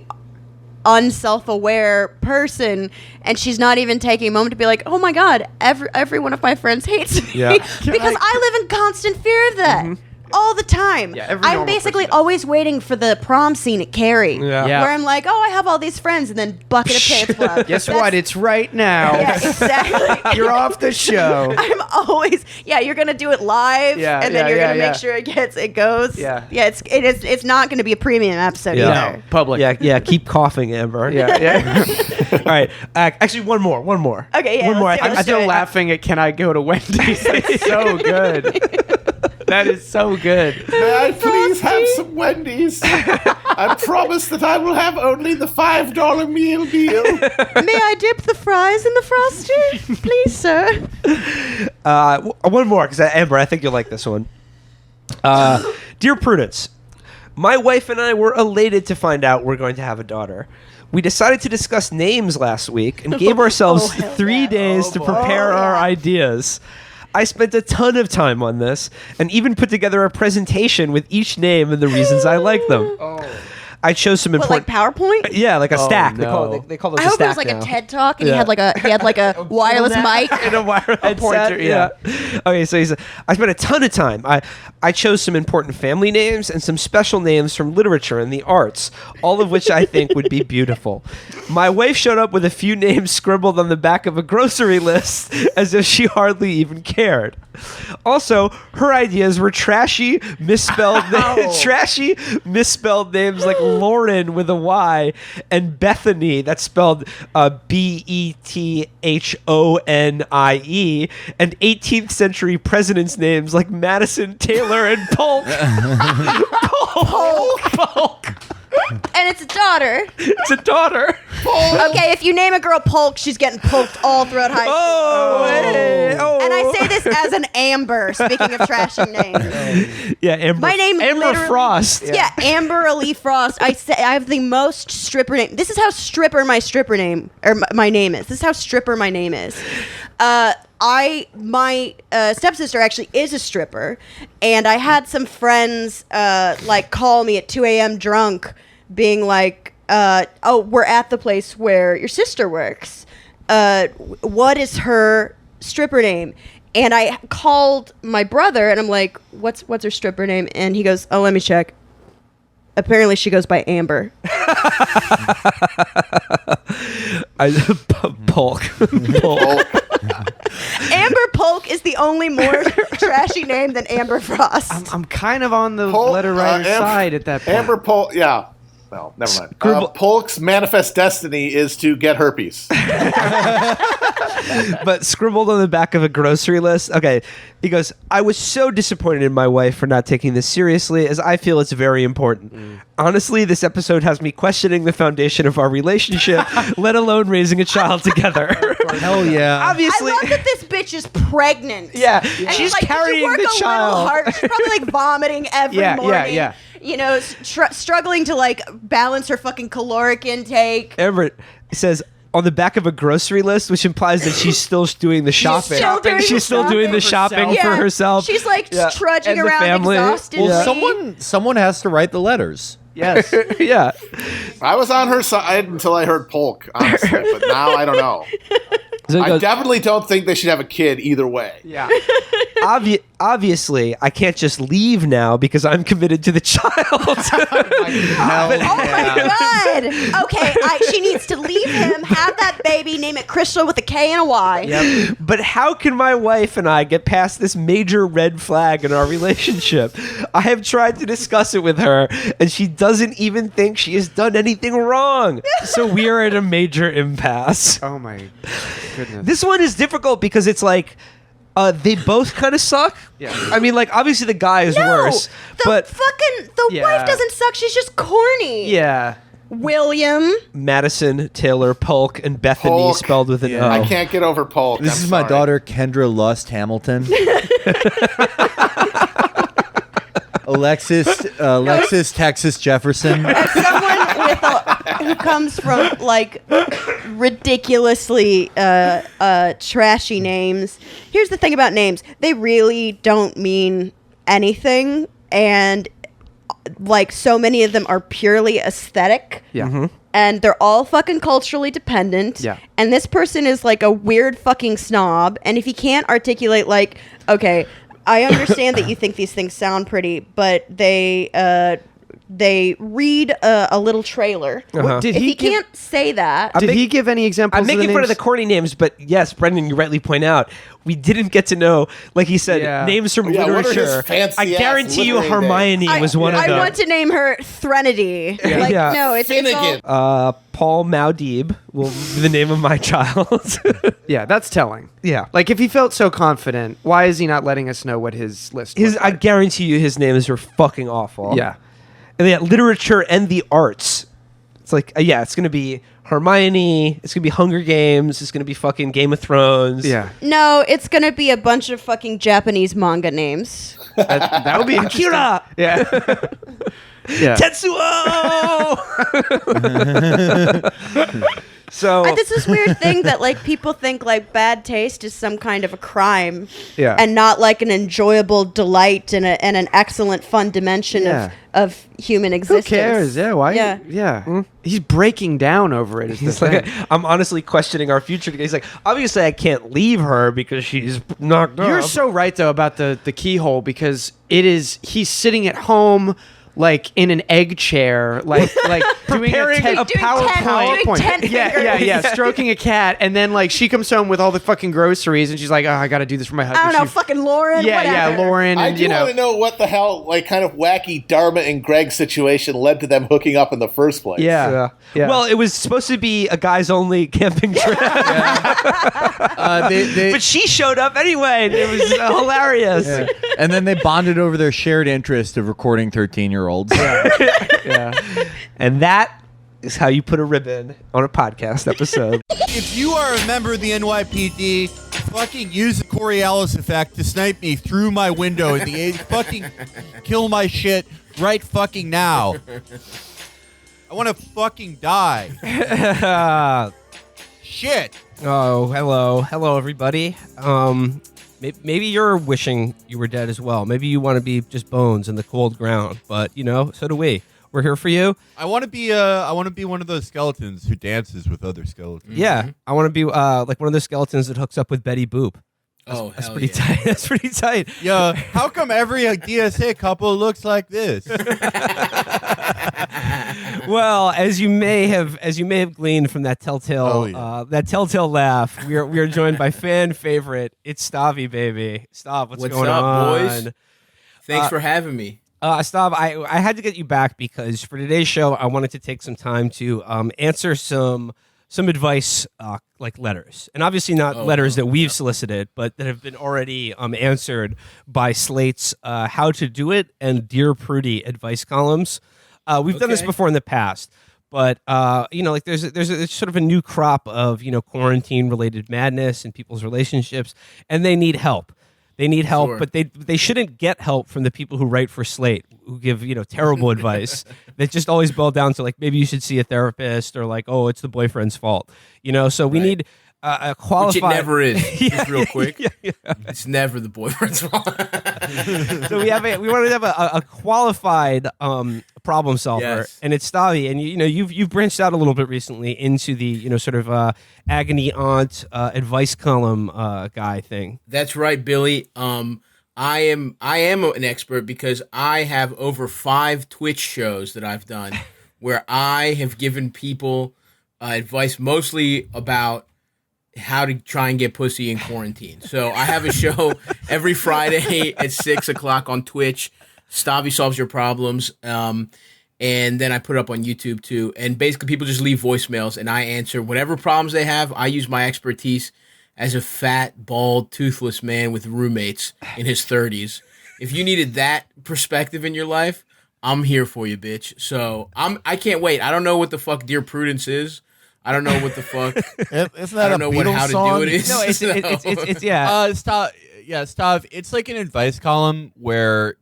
unself-aware person, and she's not even taking a moment to be like, "Oh my god, every one of my friends hates me," Yeah. because I live in constant fear of that. All the time. Yeah, every I'm normal basically person. always waiting for the prom scene at Carrie, Yeah. Yeah. where I'm like, "Oh, I have all these friends," and then bucket of pants fly. Guess what? It's right now. Yeah, exactly. You're off the show. I'm always you're gonna do it live, Yeah, and then yeah, you're yeah, gonna yeah. make sure it goes. Yeah. It's not gonna be a premium episode Yeah. either. No, public. Yeah. Keep coughing, Amber. Yeah. All right. Actually, one more. Okay, yeah, One more. let's do it. I I'm Let's still do it. laughing at "Can I go to Wendy's?" That's so good. That is so good. May I please have some Wendy's? I promise that I will have only the $5 meal deal. May I dip the fries in the frosty, please, sir? One more, because Amber, I think you'll like this one. Dear Prudence, my wife and I were elated to find out we're going to have a daughter. We decided to discuss names last week and gave ourselves hell 3 yeah. days to prepare our ideas. I spent a ton of time on this and even put together a presentation with each name and the reasons I like them. I chose some What, like important. PowerPoint? Yeah, like a stack. no. They call those I a hope it stack was like now. a TED talk, and Yeah. he had like a wireless mic. In a wireless headset, pointer, yeah. Okay, so I spent a ton of time. I chose some important family names and some special names from literature and the arts, all of which I think would be beautiful. My wife showed up with a few names scribbled on the back of a grocery list as if she hardly even cared. Also, her ideas were trashy, misspelled names like Lauren with a Y and Bethany, that's spelled Bethhonie, and 18th century presidents' names like Madison, Taylor, and Polk. Polk. And it's a daughter. It's a daughter. Okay, if you name a girl Polk, she's getting polked all throughout high school. Oh, hey, oh. And I say this as an Amber, speaking of trashing names. Yeah, Amber. My name Amber literally- Frost. Yeah, Amber Ali Frost. I have the most stripper name. This is how stripper my my name is. This is how stripper my name is. My stepsister actually is a stripper, and I had some friends like call me at 2 a.m. drunk, being like, "Oh, we're at the place where your sister works. What is her stripper name?" And I called my brother, and I'm like, "What's her stripper name?" And he goes, "Oh, let me check. Apparently, she goes by Amber." Polk. Amber Polk is the only more trashy name than Amber Frost. I'm kind of on the Polk, letter writer's Amber- side at that point. Amber Polk, yeah. No, never mind. Scribble- Polk's manifest destiny is to get herpes. But scribbled on the back of a grocery list. Okay. He goes, I was so disappointed in my wife for not taking this seriously, as I feel it's very important. Honestly, this episode has me questioning the foundation of our relationship, let alone raising a child together. Hell yeah. Obviously. I love that this bitch is pregnant. Yeah. And She's like, carrying you work the a child. Little hard. She's probably like vomiting every Yeah, morning. yeah. You know, struggling to like balance her fucking caloric intake. Everett says on the back of a grocery list, which implies that she's still doing the shopping. She's still doing the the shopping Yeah. for herself. She's like trudging And the around family. exhausted. Well, someone has to write the letters. Yes. Yeah. I was on her side until I heard Polk, honestly, but now I don't know. So he I goes, definitely don't think they should have a kid either way. Yeah. obviously, I can't just leave now because I'm committed to the child. Hell Oh my god! Okay, she needs to leave him, have that baby, name it Crystal with a K and a Y. Yep. But how can my wife and I get past this major red flag in our relationship? I have tried to discuss it with her, and she doesn't even think she has done anything wrong. So we are at a major impasse. Oh my goodness. This one is difficult because it's like they both kind of suck. Yeah. I mean, like obviously the guy is No, worse, but the Yeah. wife doesn't suck. She's just corny. Yeah. William. Madison, Taylor, Polk, and Bethany Polk. spelled with an Yeah. O. I can't get over Polk. This I'm is my sorry. daughter, Kendra Lust Hamilton. Alexis Texas Jefferson. As someone who comes from like ridiculously trashy names, here's the thing about names: they really don't mean anything, and like so many of them are purely aesthetic. Yeah. And they're all fucking culturally dependent. Yeah. And this person is like a weird fucking snob. And if he can't articulate, like, okay, I understand that you think these things sound pretty, but they read a little trailer. Uh-huh. Did If he he can't say that, Did he give any examples? I'm making of the fun of the names? corny names, but yes, Brendan, you rightly point out, we didn't get to know, like he said, Yeah. names from Yeah, what are his literature. fancy I ass guarantee you literary Hermione names? was one of I them. want to name her Threnody. Like, Yeah. no, it's Finnegan. all, Paul Maudib will be the name of my child. Yeah, that's telling. Yeah. Like if he felt so confident, why is he not letting us know what his list His, looked I like? guarantee you his names are fucking awful. Yeah. And yeah, literature and the arts. It's like, yeah, it's going to be Hermione. It's going to be Hunger Games. It's going to be fucking Game of Thrones. Yeah. no, it's gonna be a bunch of fucking Japanese manga names. That would be interesting. Akira! Yeah. Yeah. Tetsuo! So, This is weird thing that like people think like bad taste is some kind of a crime, Yeah. and not like an enjoyable delight and an excellent fun dimension Yeah. of human Who existence. cares? Yeah. Why? Yeah. Yeah. He's breaking down over it. Is the it's thing. like, I'm honestly questioning our future. He's like, obviously, I can't leave her because she's knocked up. You're so right though about the keyhole because he's sitting at home like in an egg chair, like doing Preparing a a PowerPoint. doing 10 yeah, fingers. stroking a cat, and then like she comes home with all the fucking groceries, and she's like, "Oh, I got to do this for my husband." I don't know, She- fucking Lauren. yeah, whatever. yeah, Lauren, I and do you know, want to know what the hell, like, kind of wacky Dharma and Greg situation led to them hooking up in the first place. yeah, yeah. Well, it was supposed to be a guys only camping trip, but she showed up anyway, and it was hilarious. Yeah. And then they bonded over their shared interest of recording 13-year-olds. yeah. And that is how you put a ribbon on a podcast episode. If you are a member of the NYPD, fucking use the Coriolis effect to snipe me through my window in the age. Fucking kill my shit right fucking now. I want to fucking die. Shit. Oh, hello, everybody. Maybe you're wishing you were dead as well. Maybe you want to be just bones in the cold ground, but so do we. We're here for you. I want to be one of those skeletons who dances with other skeletons. Yeah, I want to be like one of those skeletons that hooks up with Betty Boop. That's pretty tight. That's pretty tight. Yo, how come every DSA couple looks like this? Well, as you may have gleaned from that telltale laugh, we are joined by fan favorite. It's Stavy, baby. Stav, what's going up, on? boys? Thanks for having me. Stav, I had to get you back because for today's show, I wanted to take some time to answer some advice, like letters, and obviously not letters that we've solicited, but that have been already answered by Slate's "How to Do It" and "Dear Prudie" advice columns. We've done this before in the past, but like there's sort of a new crop of quarantine related madness in people's relationships, and they need help. They need help, Sure. but they shouldn't get help from the people who write for Slate, who give terrible advice that just always boil down to like maybe you should see a therapist or like it's the boyfriend's fault. So we need a qualified. Which it never is. Just real quick. Yeah. It's never the boyfriend's fault. So we want to have a qualified problem solver, Yes. and it's Stavi. And you've branched out a little bit recently into the sort of agony aunt advice column guy thing. That's right, Billy. I am an expert because I have over 5 Twitch shows that I've done where I have given people advice mostly about how to try and get pussy in quarantine. So I have a show every Friday at 6 o'clock on Twitch. Stavi Solves Your Problems. And then I put it up on YouTube too. And basically people just leave voicemails and I answer whatever problems they have. I use my expertise as a fat, bald, toothless man with roommates in his 30s. If you needed that perspective in your life, I'm here for you, bitch. So I can't wait. I don't know what the fuck Dear Prudence is. I don't know what the fuck. Isn't I that don't a know what Beatles how song? to do it is. No, it's yeah. Stav, it's like an advice column where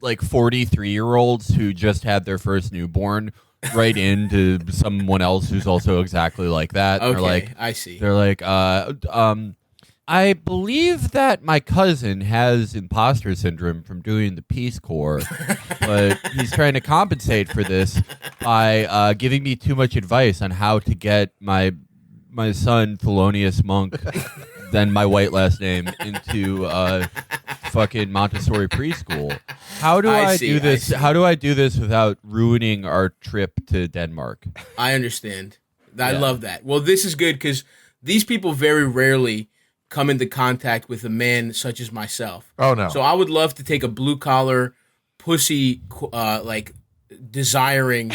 like 43-year-olds who just had their first newborn write into someone else who's also exactly like that. Okay, They're like, I see. They're like, I believe that my cousin has imposter syndrome from doing the Peace Corps, but he's trying to compensate for this by giving me too much advice on how to get my son, Thelonious Monk, then my white last name, into fucking Montessori preschool. How do I see, do I this? see. How do I do this without ruining our trip to Denmark? I understand. I love that. Well, this is good because these people very rarely come into contact with a man such as myself. Oh, no. So I would love to take a blue collar, pussy, like desiring,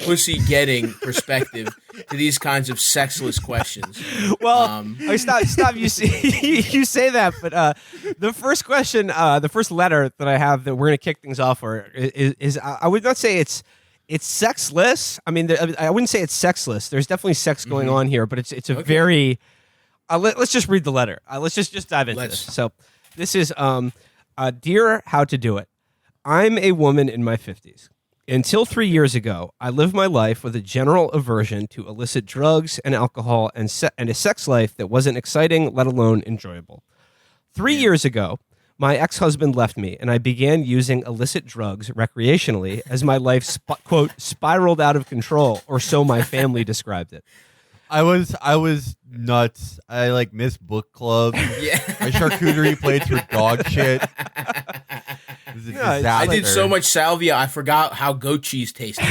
pussy getting perspective to these kinds of sexless questions. Well, stop. You say that, but the first question, the first letter that I have that we're going to kick things off for is I would not say it's sexless. I mean, I wouldn't say it's sexless. There's definitely sex going on here, but it's a very. Let's just read the letter. Let's just dive into this. So this is Dear How to Do It. I'm a woman in my 50s. Until 3 years ago, I lived my life with a general aversion to illicit drugs and alcohol and a sex life that wasn't exciting, let alone enjoyable. 3 years ago, my ex-husband left me, and I began using illicit drugs recreationally as my life, quote, spiraled out of control, or so my family described it. I was nuts. I like missed book club. Yeah. My charcuterie plates were dog shit. It was a disaster. I did so much salvia, I forgot how goat cheese tasted.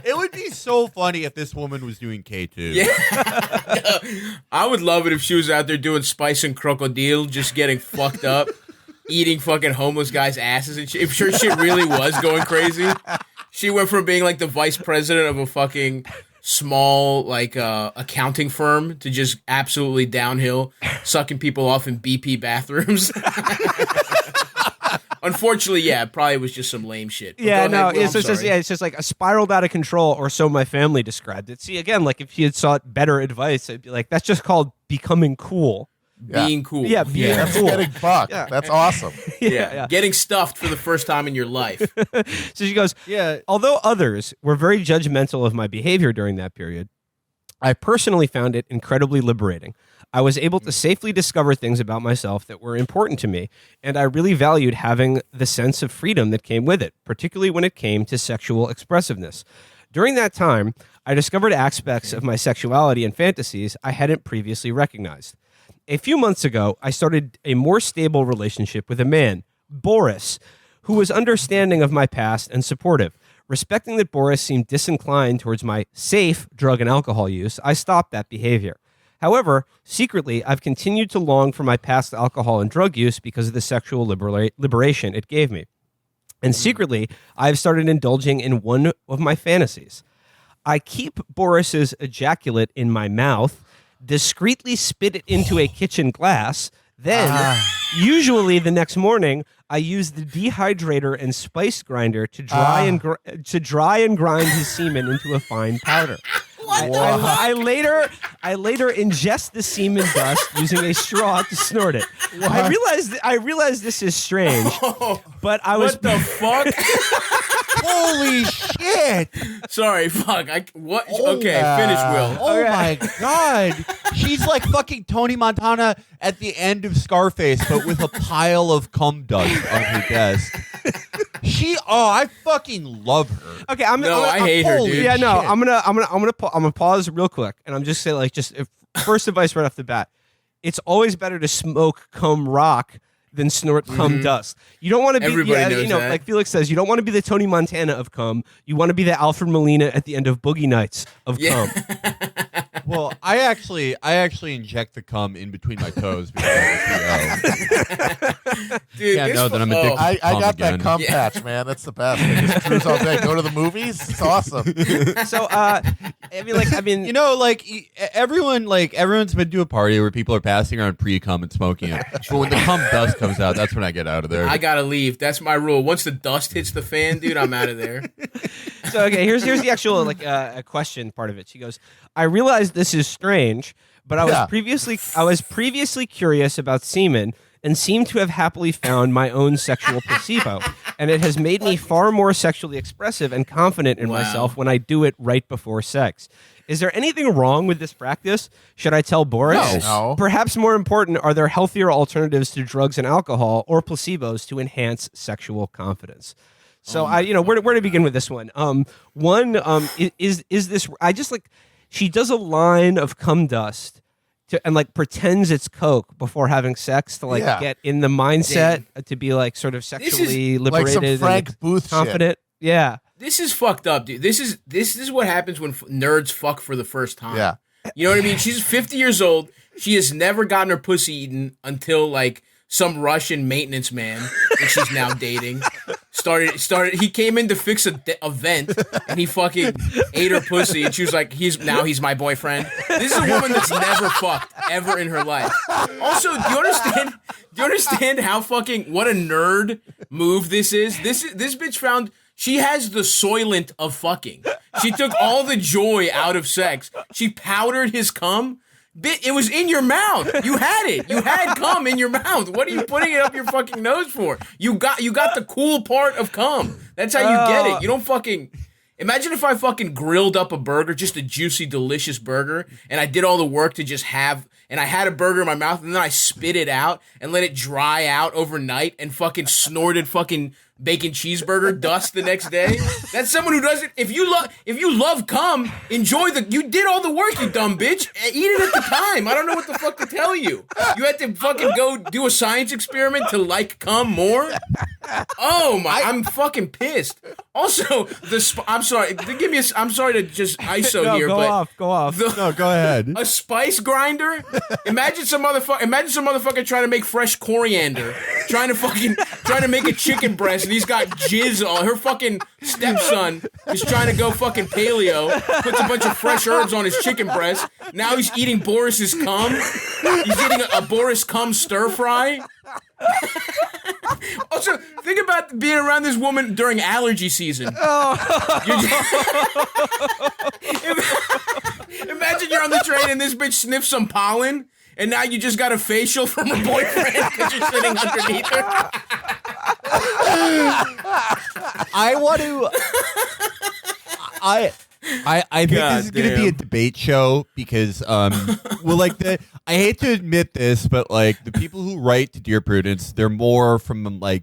It would be so funny if this woman was doing K2. Yeah. I would love it if she was out there doing spice and crocodile, just getting fucked up, eating fucking homeless guys' asses and shit. If her shit really was going crazy. She went from being like the vice president of a fucking small like accounting firm to just absolutely downhill, sucking people off in BP bathrooms. Unfortunately, yeah, it probably was just some lame shit. But Yeah, go ahead, Will, it's I'm just sorry. it's just like a spiraled out of control, or so my family described it. See, again, like if she had sought better advice, I'd be like, that's just called becoming cool. Being cool. Yeah, being That's cool. getting fucked. Yeah. That's awesome. Yeah. Getting stuffed for the first time in your life. So she goes, Yeah. although others were very judgmental of my behavior during that period, I personally found it incredibly liberating. I was able to safely discover things about myself that were important to me, and I really valued having the sense of freedom that came with it, particularly when it came to sexual expressiveness. During that time, I discovered aspects of my sexuality and fantasies I hadn't previously recognized. A few months ago, I started a more stable relationship with a man, Boris, who was understanding of my past and supportive. Respecting that Boris seemed disinclined towards my safe drug and alcohol use, I stopped that behavior. However, secretly, I've continued to long for my past alcohol and drug use because of the sexual liberation it gave me. And secretly, I've started indulging in one of my fantasies. I keep Boris's ejaculate in my mouth, discreetly spit it into a kitchen glass, then, usually the next morning, I use the dehydrator and spice grinder to dry and grind his semen into a fine powder. I later ingest the semen dust using a straw to snort it. I realized this is strange, but I was What the fuck? Holy shit! Sorry, fuck. What? Okay, finish, Will. Oh my god. She's like fucking Tony Montana at the end of Scarface, but with a pile of cum dust on her desk. I fucking love her. Okay, I hate her, dude. Yeah, no, Shit. I'm gonna pause real quick, and I'm just saying, like, first advice right off the bat, it's always better to smoke cum rock than snort cum dust. You don't want to be, Everybody knows that. like Felix says, you don't want to be the Tony Montana of cum. You want to be the Alfred Molina at the end of Boogie Nights of cum. Well, I actually inject the cum in between my toes because I have a PO. Dude, Yeah, this no, then I'm addicted. I to cum got again. that cum patch, man. That's the best. I just cruise all day, go to the movies. It's awesome. So, I mean, You know, like everyone's been to a party where people are passing around pre-cum and smoking it. But when the cum dust comes out, that's when I get out of there. I gotta leave. That's my rule. Once the dust hits the fan, dude, I'm out of there. So okay, here's the actual a question part of it. She goes, I realize this is strange, but I was previously curious about semen and seem to have happily found my own sexual placebo, and it has made me far more sexually expressive and confident in myself when I do it right before sex. Is there anything wrong with this practice? Should I tell Boris? No. Perhaps more important, are there healthier alternatives to drugs and alcohol or placebos to enhance sexual confidence? So where to begin with this one? Is this? I just she does a line of cum dust and pretends it's coke before having sex to get in the mindset to be sort of sexually Like some liberated, Frank and Booth confident. Yeah. This is fucked up, dude. This is what happens when nerds fuck for the first time. Yeah. You know what I mean? She's 50 years old. She has never gotten her pussy eaten until some Russian maintenance man that she's now dating started. He came in to fix a vent and he fucking ate her pussy and she was like, he's my boyfriend. This is a woman that's never fucked ever in her life. Also, do you understand how fucking what a nerd move this is? This bitch found. She has the soylent of fucking. She took all the joy out of sex. She powdered his cum. It was in your mouth. You had it. You had cum in your mouth. What are you putting it up your fucking nose for? You got the cool part of cum. That's how you get it. You don't fucking... Imagine if I fucking grilled up a burger, just a juicy, delicious burger, and I did all the work to just have... And I had a burger in my mouth, and then I spit it out and let it dry out overnight and fucking snorted fucking bacon cheeseburger dust the next day. That's someone who doesn't. If you love cum, enjoy you did all the work, you dumb bitch. Eat it at the time. I don't know what the fuck to tell you. You had to fucking go do a science experiment to like cum more. Oh my! I'm fucking pissed. Also, I'm sorry. I'm sorry to just ISO here, but Go off. No, go ahead. a spice grinder. Imagine some motherfucker trying to make fresh coriander, trying to make a chicken breast, and he's got jizz on. Her fucking stepson is trying to go fucking paleo, puts a bunch of fresh herbs on his chicken breast. Now he's eating Boris's cum. He's eating a Boris cum stir fry. Also, think about being around this woman during allergy season. Imagine you're on the train and this bitch sniffs some pollen, and now you just got a facial from her boyfriend because you're sitting underneath her. I want to. I think this is going to be a debate show because, I hate to admit this, but the people who write to Dear Prudence, they're more from my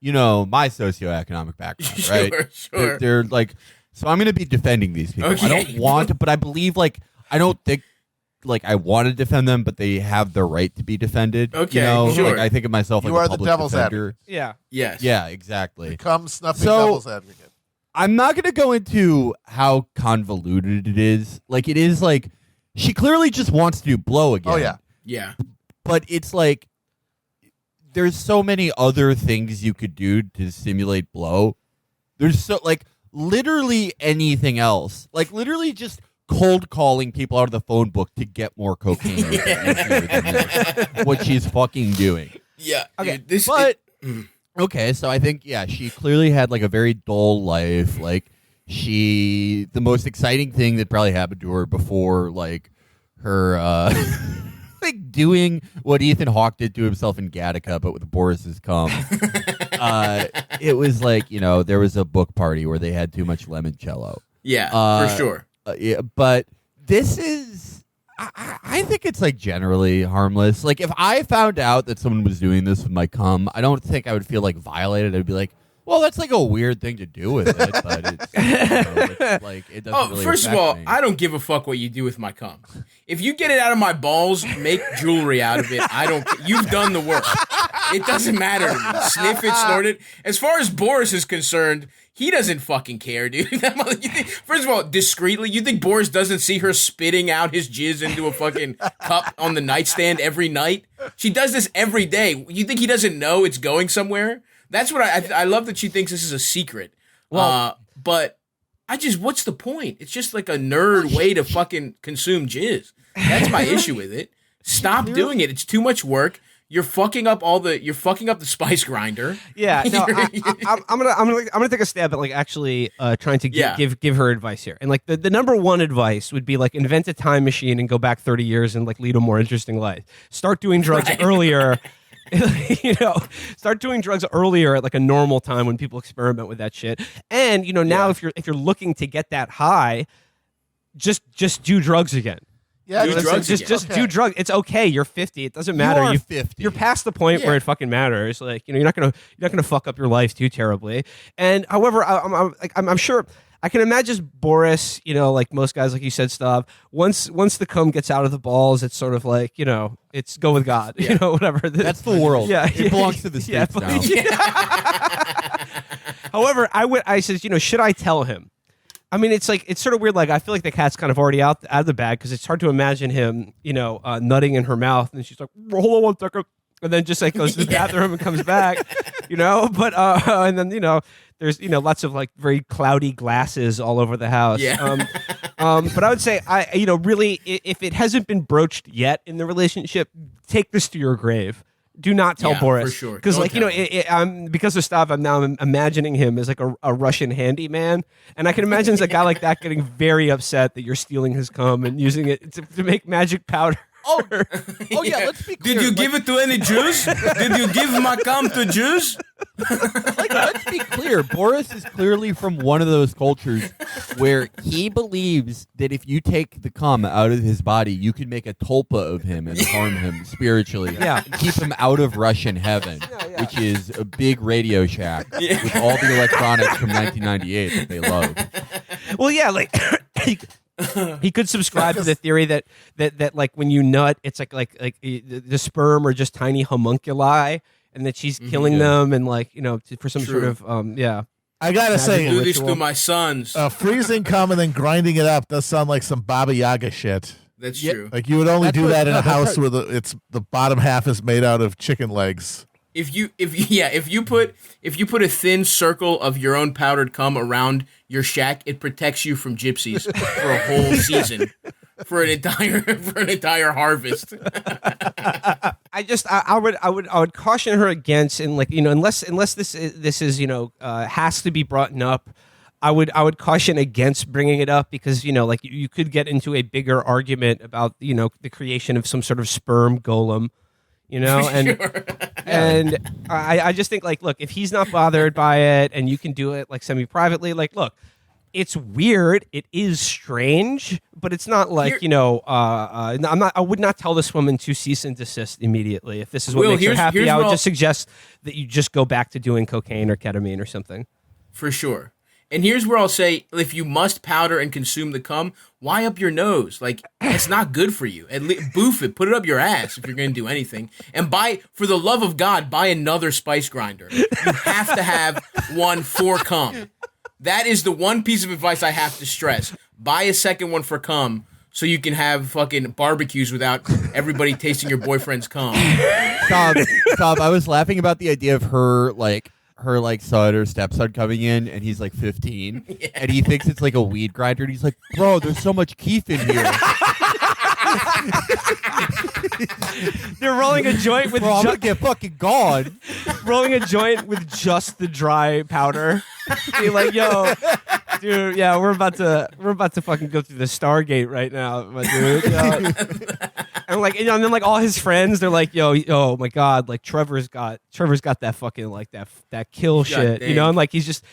socioeconomic background, right? Sure. They're so I'm going to be defending these people. Okay. I don't want to, but I believe I don't think I want to defend them, but they have the right to be defended. Okay, sure. I think of myself You like are a the public devil's defender. advocate. Yeah. Yes. Yeah, exactly. Cum snuffing So- devil's advocate. I'm not going to go into how convoluted it is. It is she clearly just wants to do blow again. Oh yeah. Yeah. But it's like there's so many other things you could do to simulate blow. There's so like literally anything else. Like literally just cold calling people out of the phone book to get more cocaine. What she's fucking doing. Yeah. Okay, Dude, Okay, so I think she clearly had like a very dull life. Like the most exciting thing that probably happened to her before like her like doing what Ethan Hawke did to himself in Gattaca, but with Boris's cum. It was like, there was a book party where they had too much limoncello. yeah, for sure. Yeah, but this is, I think it's like generally harmless. Like if I found out that someone was doing this with my cum, I don't think I would feel like violated. I'd be like, well, that's like a weird thing to do with it, but it's like it doesn't. Really First of affect all, me. I don't give a fuck what you do with my cum. If you get it out of my balls, make jewelry out of it. I don't. You've done the work. It doesn't matter to me. Sniff it, snort it. As far as Boris is concerned, he doesn't fucking care, dude. First of all, discreetly, you think Boris doesn't see her spitting out his jizz into a fucking cup on the nightstand every night? She does this every day. You think he doesn't know it's going somewhere? That's what I love that she thinks this is a secret. Well, but what's the point? It's just like a nerd way to fucking consume jizz. That's my issue with it. Stop doing it. It's too much work. You're fucking up the spice grinder. Yeah, no, I'm gonna take a stab at like actually trying to give her advice here, and like the number one advice would be like invent a time machine and go back 30 years and like lead a more interesting life. Start doing drugs earlier. Start doing drugs earlier at like a normal time when people experiment with that shit. And now if you're looking to get that high, just do drugs again. Yeah, just do drugs. It's okay. You're 50. It doesn't matter. You are 50. You're past the point where it fucking matters. Like you're not gonna fuck up your life too terribly. And however, I'm sure. I can imagine Boris, like most guys, like you said, stuff. Once the cum gets out of the balls, it's sort of like, it's go with God, whatever. That's the world. Yeah, it belongs to the states now. However, I said, should I tell him? I mean, it's sort of weird. Like, I feel like the cat's kind of already out of the bag because it's hard to imagine him, nutting in her mouth, and she's like, hold on 1 second, and then just like goes to the bathroom and comes back, But and then there's lots of like very cloudy glasses all over the house. Yeah. But I would say really if it hasn't been broached yet in the relationship, take this to your grave. Do not tell Boris, for sure. Because Don't because of stuff, I'm now imagining him as like a Russian handyman, and I can imagine a guy like that getting very upset that you're stealing his cum and using it to make magic powder. Oh yeah. Let's be clear. Did you give it to any Jews? Did you give my cum to Jews? Like, let's be clear. Boris is clearly from one of those cultures where he believes that if you take the cum out of his body, you can make a tulpa of him and harm him spiritually. Yeah. And keep him out of Russian heaven, which is a big Radio Shack with all the electronics from 1998 that they love. Well, yeah, like he could subscribe to the theory that like when you nut, it's like the sperm are just tiny homunculi, and that she's killing them, and like for some sort of I gotta say, Do this to my sons. freezing cum and then grinding it up does sound like some Baba Yaga shit. That's true. Like you would only do that in a house where the bottom half is made out of chicken legs. If you put a thin circle of your own powdered cum around your shack, it protects you from gypsies for a whole season, for an entire harvest. I would caution her against, and like unless this is has to be brought up. I would caution against bringing it up because like you could get into a bigger argument about the creation of some sort of sperm golem. And and I just think like, look, if he's not bothered by it and you can do it like semi-privately, like, look, it's weird, it is strange, but it's not like I would not tell this woman to cease and desist immediately. If this is what makes her happy, I would just suggest that you just go back to doing cocaine or ketamine or something. For sure. And here's where I'll say, if you must powder and consume the cum, why up your nose? Like, it's not good for you. Boof it. Put it up your ass if you're going to do anything. And for the love of God, buy another spice grinder. You have to have one for cum. That is the one piece of advice I have to stress. Buy a second one for cum so you can have fucking barbecues without everybody tasting your boyfriend's cum. Tom, I was laughing about the idea of her son or stepson coming in, and he's like 15, and he thinks it's like a weed grinder, and he's like, bro, there's so much keef in here. They're rolling a joint with Bro, I'm gonna get fucking gone. rolling a joint with just the dry powder. Be like, yo, dude, yeah, we're about to fucking go through the Stargate right now, my dude. Yo. And like, and then like all his friends, they're like, yo, oh my god, like Trevor's got that fucking like that kill shit, you know, and like he just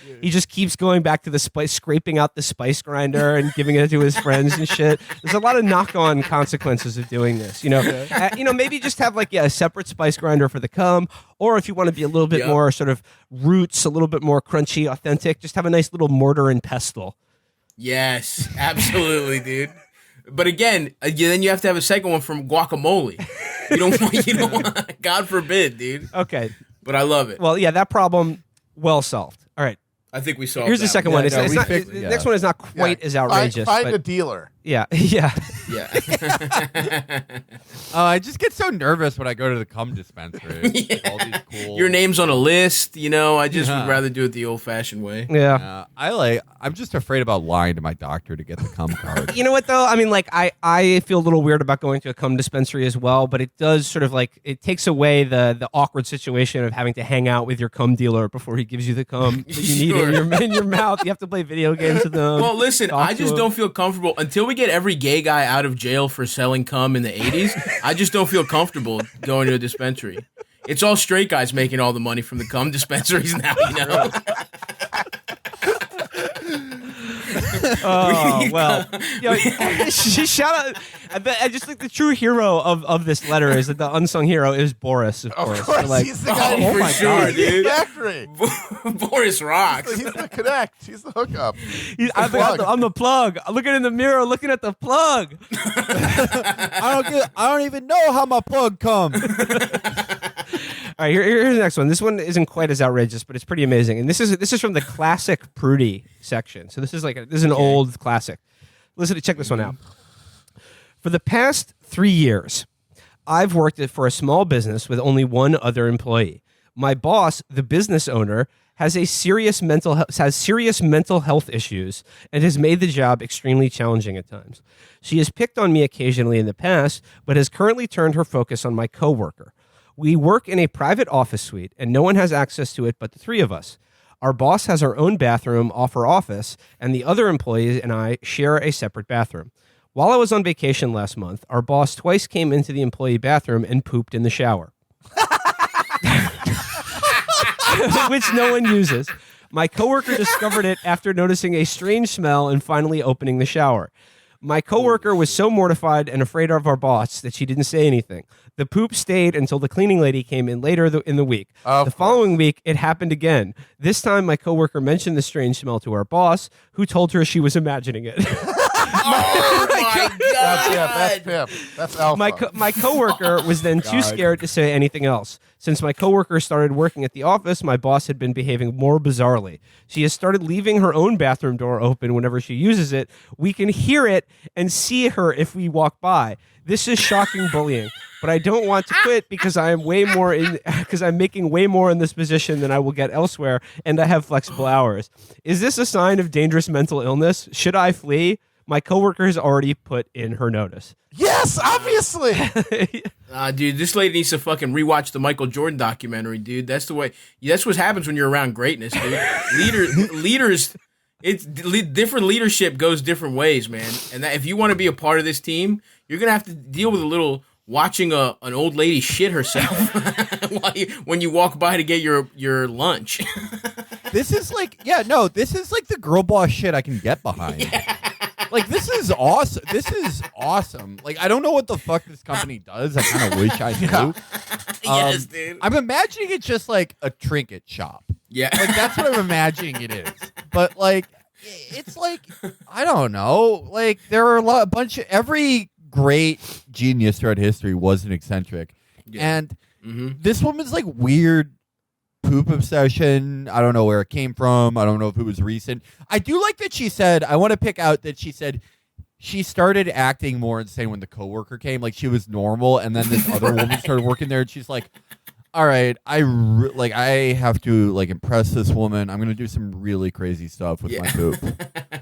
keeps going back to the spice, scraping out the spice grinder and giving it to his friends and shit. There's a lot of knock-on consequences of doing this, you know. Maybe just have like a separate spice grinder for the cum, or if you want to be a little bit more sort of roots, a little bit more crunchy, authentic, just have a nice little mortar and pestle. Yes, absolutely, dude. But again, then you have to have a second one from guacamole. You don't want, God forbid, dude. Okay. But I love it. Well, yeah, that problem well solved. All right. I think we solved Here's the that second one. The next one is not quite as outrageous. Find but a dealer. yeah, yeah. Yeah. I just get so nervous when I go to the cum dispensary. Like, all these cool. Your name's on a list, you know. I just would rather do it the old-fashioned way. Yeah. I'm just afraid about lying to my doctor to get the cum card. You know what though? I mean, like I feel a little weird about going to a cum dispensary as well, but it does sort of like it takes away the awkward situation of having to hang out with your cum dealer before he gives you the cum that you need in your mouth. You have to play video games with them. Well, listen, I just don't feel comfortable until we get every gay guy out of jail for selling cum in the 80s. I just don't feel comfortable going to a dispensary. It's all straight guys making all the money from the cum dispensaries now, you know. Oh well, shout out! I just think the true hero of this letter is that the unsung hero is Boris, of course. Of course, Like, he's the guy. for sure, dude. Factory. Boris rocks. He's the connect. He's the hookup. I'm the plug. I'm looking in the mirror, looking at the plug. I don't even know how my plug comes. All right, here's the next one. This one isn't quite as outrageous, but it's pretty amazing. And this is from the classic Prudy section. So this is an old classic. Check this one out. For the past 3 years, I've worked for a small business with only one other employee. My boss, the business owner, has serious mental health issues and has made the job extremely challenging at times. She has picked on me occasionally in the past, but has currently turned her focus on my coworker. We work in a private office suite, and no one has access to it but the three of us. Our boss has her own bathroom off her office, and the other employees and I share a separate bathroom. While I was on vacation last month, our boss twice came into the employee bathroom and pooped in the shower, which no one uses. My coworker discovered it after noticing a strange smell and finally opening the shower. My coworker was so mortified and afraid of our boss that she didn't say anything. The poop stayed until the cleaning lady came in later in the week. The following week, it happened again. This time, my coworker mentioned the strange smell to our boss, who told her she was imagining it. Oh my god! That's Pip. That's Alpha. My coworker was then too scared to say anything else. Since my coworker started working at the office, my boss had been behaving more bizarrely. She has started leaving her own bathroom door open whenever she uses it. We can hear it and see her if we walk by. This is shocking bullying, but I don't want to quit because I'm making way more in this position than I will get elsewhere, and I have flexible hours. Is this a sign of dangerous mental illness? Should I flee? My coworker has already put in her notice. Yes, obviously. Dude, this lady needs to fucking rewatch the Michael Jordan documentary, dude. That's the way. That's what happens when you're around greatness, dude. Leaders. Different leadership goes different ways, man. And that if you want to be a part of this team, you're gonna have to deal with a little watching an old lady shit herself when you walk by to get your lunch. This is like the girl boss shit I can get behind. Yeah. Like, this is awesome. This is awesome. Like, I don't know what the fuck this company does. I kind of wish I knew. Yes, dude. I'm imagining it just like a trinket shop. Yeah. Like, that's what I'm imagining it is. But, like, it's like, I don't know. Like, there are every great genius throughout history was an eccentric. Yeah. And this woman's, like, weird poop obsession. I don't know where it came from. I don't know if it was recent. I do like that she said, I want to pick out that she said she started acting more insane when the coworker came. Like she was normal, and then this other woman started working there, and she's like, "All right, I have to like impress this woman. I'm gonna do some really crazy stuff with my poop.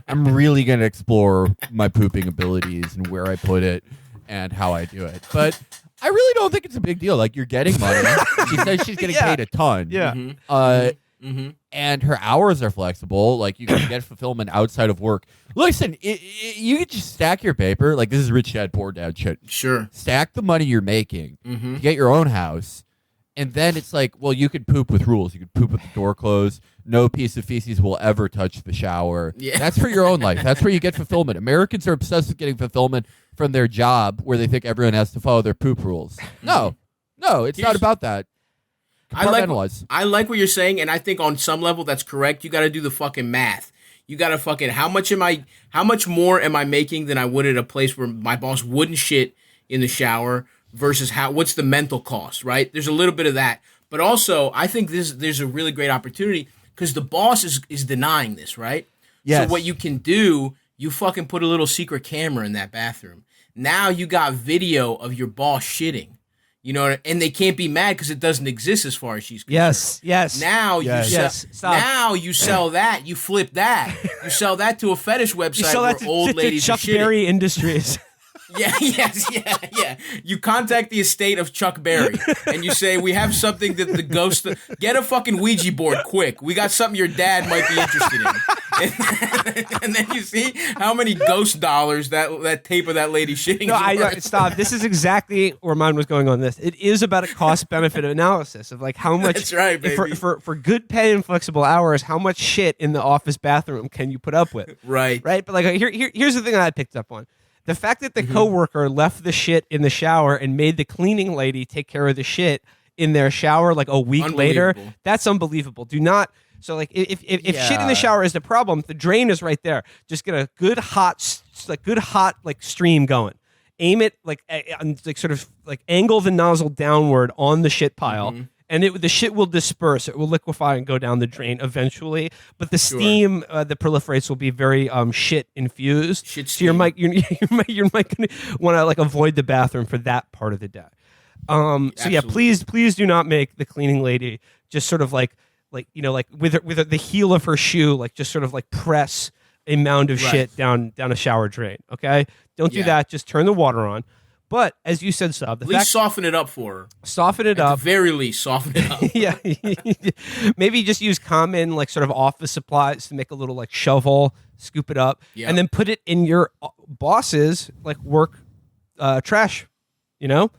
I'm really gonna explore my pooping abilities and where I put it and how I do it." But I really don't think it's a big deal. Like you're getting money. She says she's getting paid a ton. Yeah. And her hours are flexible. Like you can get fulfillment outside of work. Listen, you can just stack your paper. Like this is rich dad, poor dad shit. Sure. Stack the money you're making to get your own house. And then it's like, well, you could poop with rules. You could poop with the door closed. No piece of feces will ever touch the shower. Yeah. That's for your own life. That's where you get fulfillment. Americans are obsessed with getting fulfillment from their job where they think everyone has to follow their poop rules. No, it's not about that. I like what you're saying, and I think on some level that's correct. You got to do the fucking math. You got to fucking how much more am I making than I would at a place where my boss wouldn't shit in the shower versus what's the mental cost, right? There's a little bit of that. But also, I think there's a really great opportunity because the boss is denying this, right? Yes. So what you can do, you fucking put a little secret camera in that bathroom. Now you got video of your boss shitting. You know, and they can't be mad because it doesn't exist as far as she's concerned. Yes. Now now you sell that. You flip that. You sell that to a fetish website where old ladies Chuck are shitting. Berry Industries. Yeah. You contact the estate of Chuck Berry and you say, we have something that the ghost... Get a fucking Ouija board quick. We got something your dad might be interested in. And then you see how many ghost dollars that tape of that lady shitting is worth. Stop. This is exactly where mine was going on this. It is about a cost-benefit analysis of like how much... That's right, baby. For good pay and flexible hours, how much shit in the office bathroom can you put up with? Right. Right? But like here's the thing that I picked up on. The fact that the coworker left the shit in the shower and made the cleaning lady take care of the shit in their shower like a week later, that's unbelievable. Do not. So like if shit in the shower is the problem, the drain is right there. Just get a good hot stream going. Aim it like sort of like angle the nozzle downward on the shit pile. And the shit will disperse. It will liquefy and go down the drain eventually. But the steam that proliferates will be very shit infused. So you might gonna want to like avoid the bathroom for that part of the day. So yeah, please do not make the cleaning lady just sort of like with the heel of her shoe like just sort of like press a mound of shit down a shower drain. Okay, don't do that. Just turn the water on. But as you said, Saab, at least soften it up for her. Soften it up. At the very least, soften it up. Yeah. Maybe just use common like sort of office supplies to make a little like shovel, scoop it up, and then put it in your boss's like work trash. You know,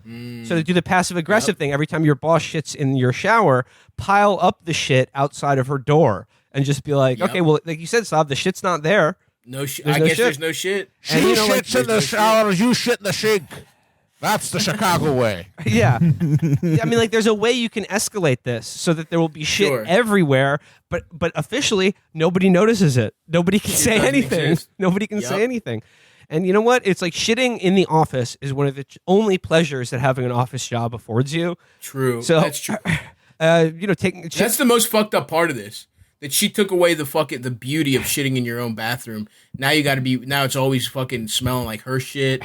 so to do the passive aggressive thing, every time your boss shits in your shower, pile up the shit outside of her door and just be like, okay, well, like you said, Saab, the shit's not there. No shit. I guess there's no shit. She shits in the shower, you shit in the sink. That's the Chicago way. Yeah. I mean, like, there's a way you can escalate this so that there will be shit everywhere, but officially, nobody notices it. Nobody can say anything. Nobody can say anything. And you know what? It's like shitting in the office is one of the only pleasures that having an office job affords you. True. So, that's true. That's the most fucked up part of this. That she took away the beauty of shitting in your own bathroom. Now it's always fucking smelling like her shit.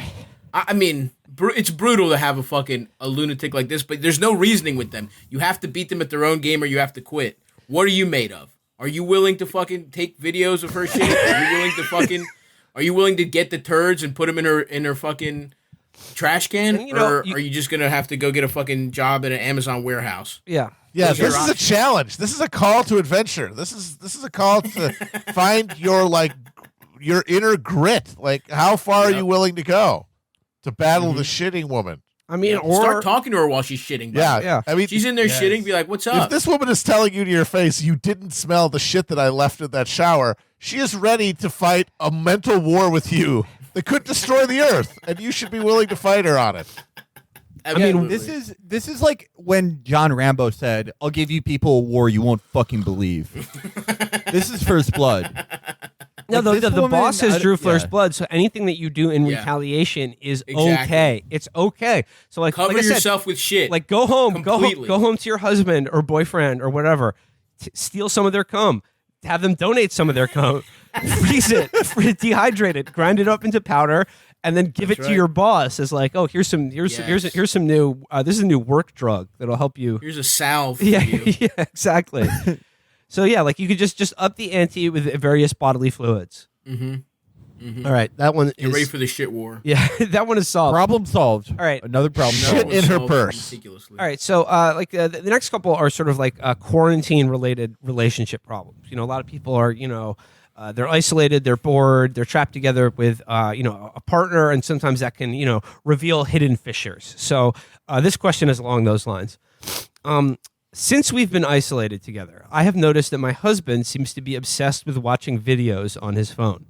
I mean, it's brutal to have a lunatic like this, but there's no reasoning with them. You have to beat them at their own game or you have to quit. What are you made of? Are you willing to fucking take videos of her shit? Are you willing to get the turds and put them in her fucking trash can? Or are you just going to have to go get a fucking job at an Amazon warehouse? Yeah. Yeah, this is a challenge. This is a call to adventure. This is a call to find your inner grit. Like, how far are you willing to go to battle the shitting woman? I mean, or start talking to her while she's shitting. Yeah. I mean, she's in there shitting. Be like, "What's up?" If this woman is telling you to your face, "You didn't smell the shit that I left in that shower," she is ready to fight a mental war with you that could destroy the earth, and you should be willing to fight her on it. Absolutely. I mean, this is like when John Rambo said, "I'll give you people a war you won't fucking believe." This is First Blood. No, the boss has drew first blood, so anything that you do in retaliation is okay. It's okay. So like, cover yourself with shit. Like go home to your husband or boyfriend or whatever. Steal some of their cum. have them donate some of their cum, freeze it, dehydrate it, grind it up into powder, and then give it to your boss as like, oh, here's some new this is a new work drug that'll help you. Here's a salve. Yeah, For you. yeah, exactly. So yeah, like you could just up the ante with various bodily fluids. All right, that one Get is ready for the shit war. yeah, that one is solved. Problem solved. All right. Another problem Shit solved. in her Solved purse. meticulously. All right, so the next couple are sort of like quarantine-related relationship problems. You know, a lot of people are, they're isolated, they're bored, they're trapped together with, a partner, and sometimes that can, reveal hidden fissures. So this question is along those lines. Since we've been isolated together, I have noticed that my husband seems to be obsessed with watching videos on his phone.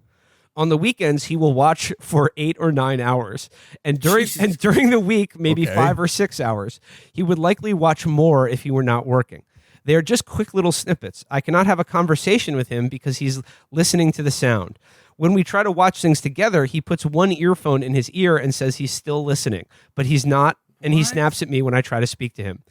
On the weekends, he will watch for 8 or 9 hours, and during the week, maybe 5 or 6 hours. He would likely watch more if he were not working. They are just quick little snippets. I cannot have a conversation with him because he's listening to the sound. When we try to watch things together, he puts one earphone in his ear and says he's still listening, but he's not, and he snaps at me when I try to speak to him.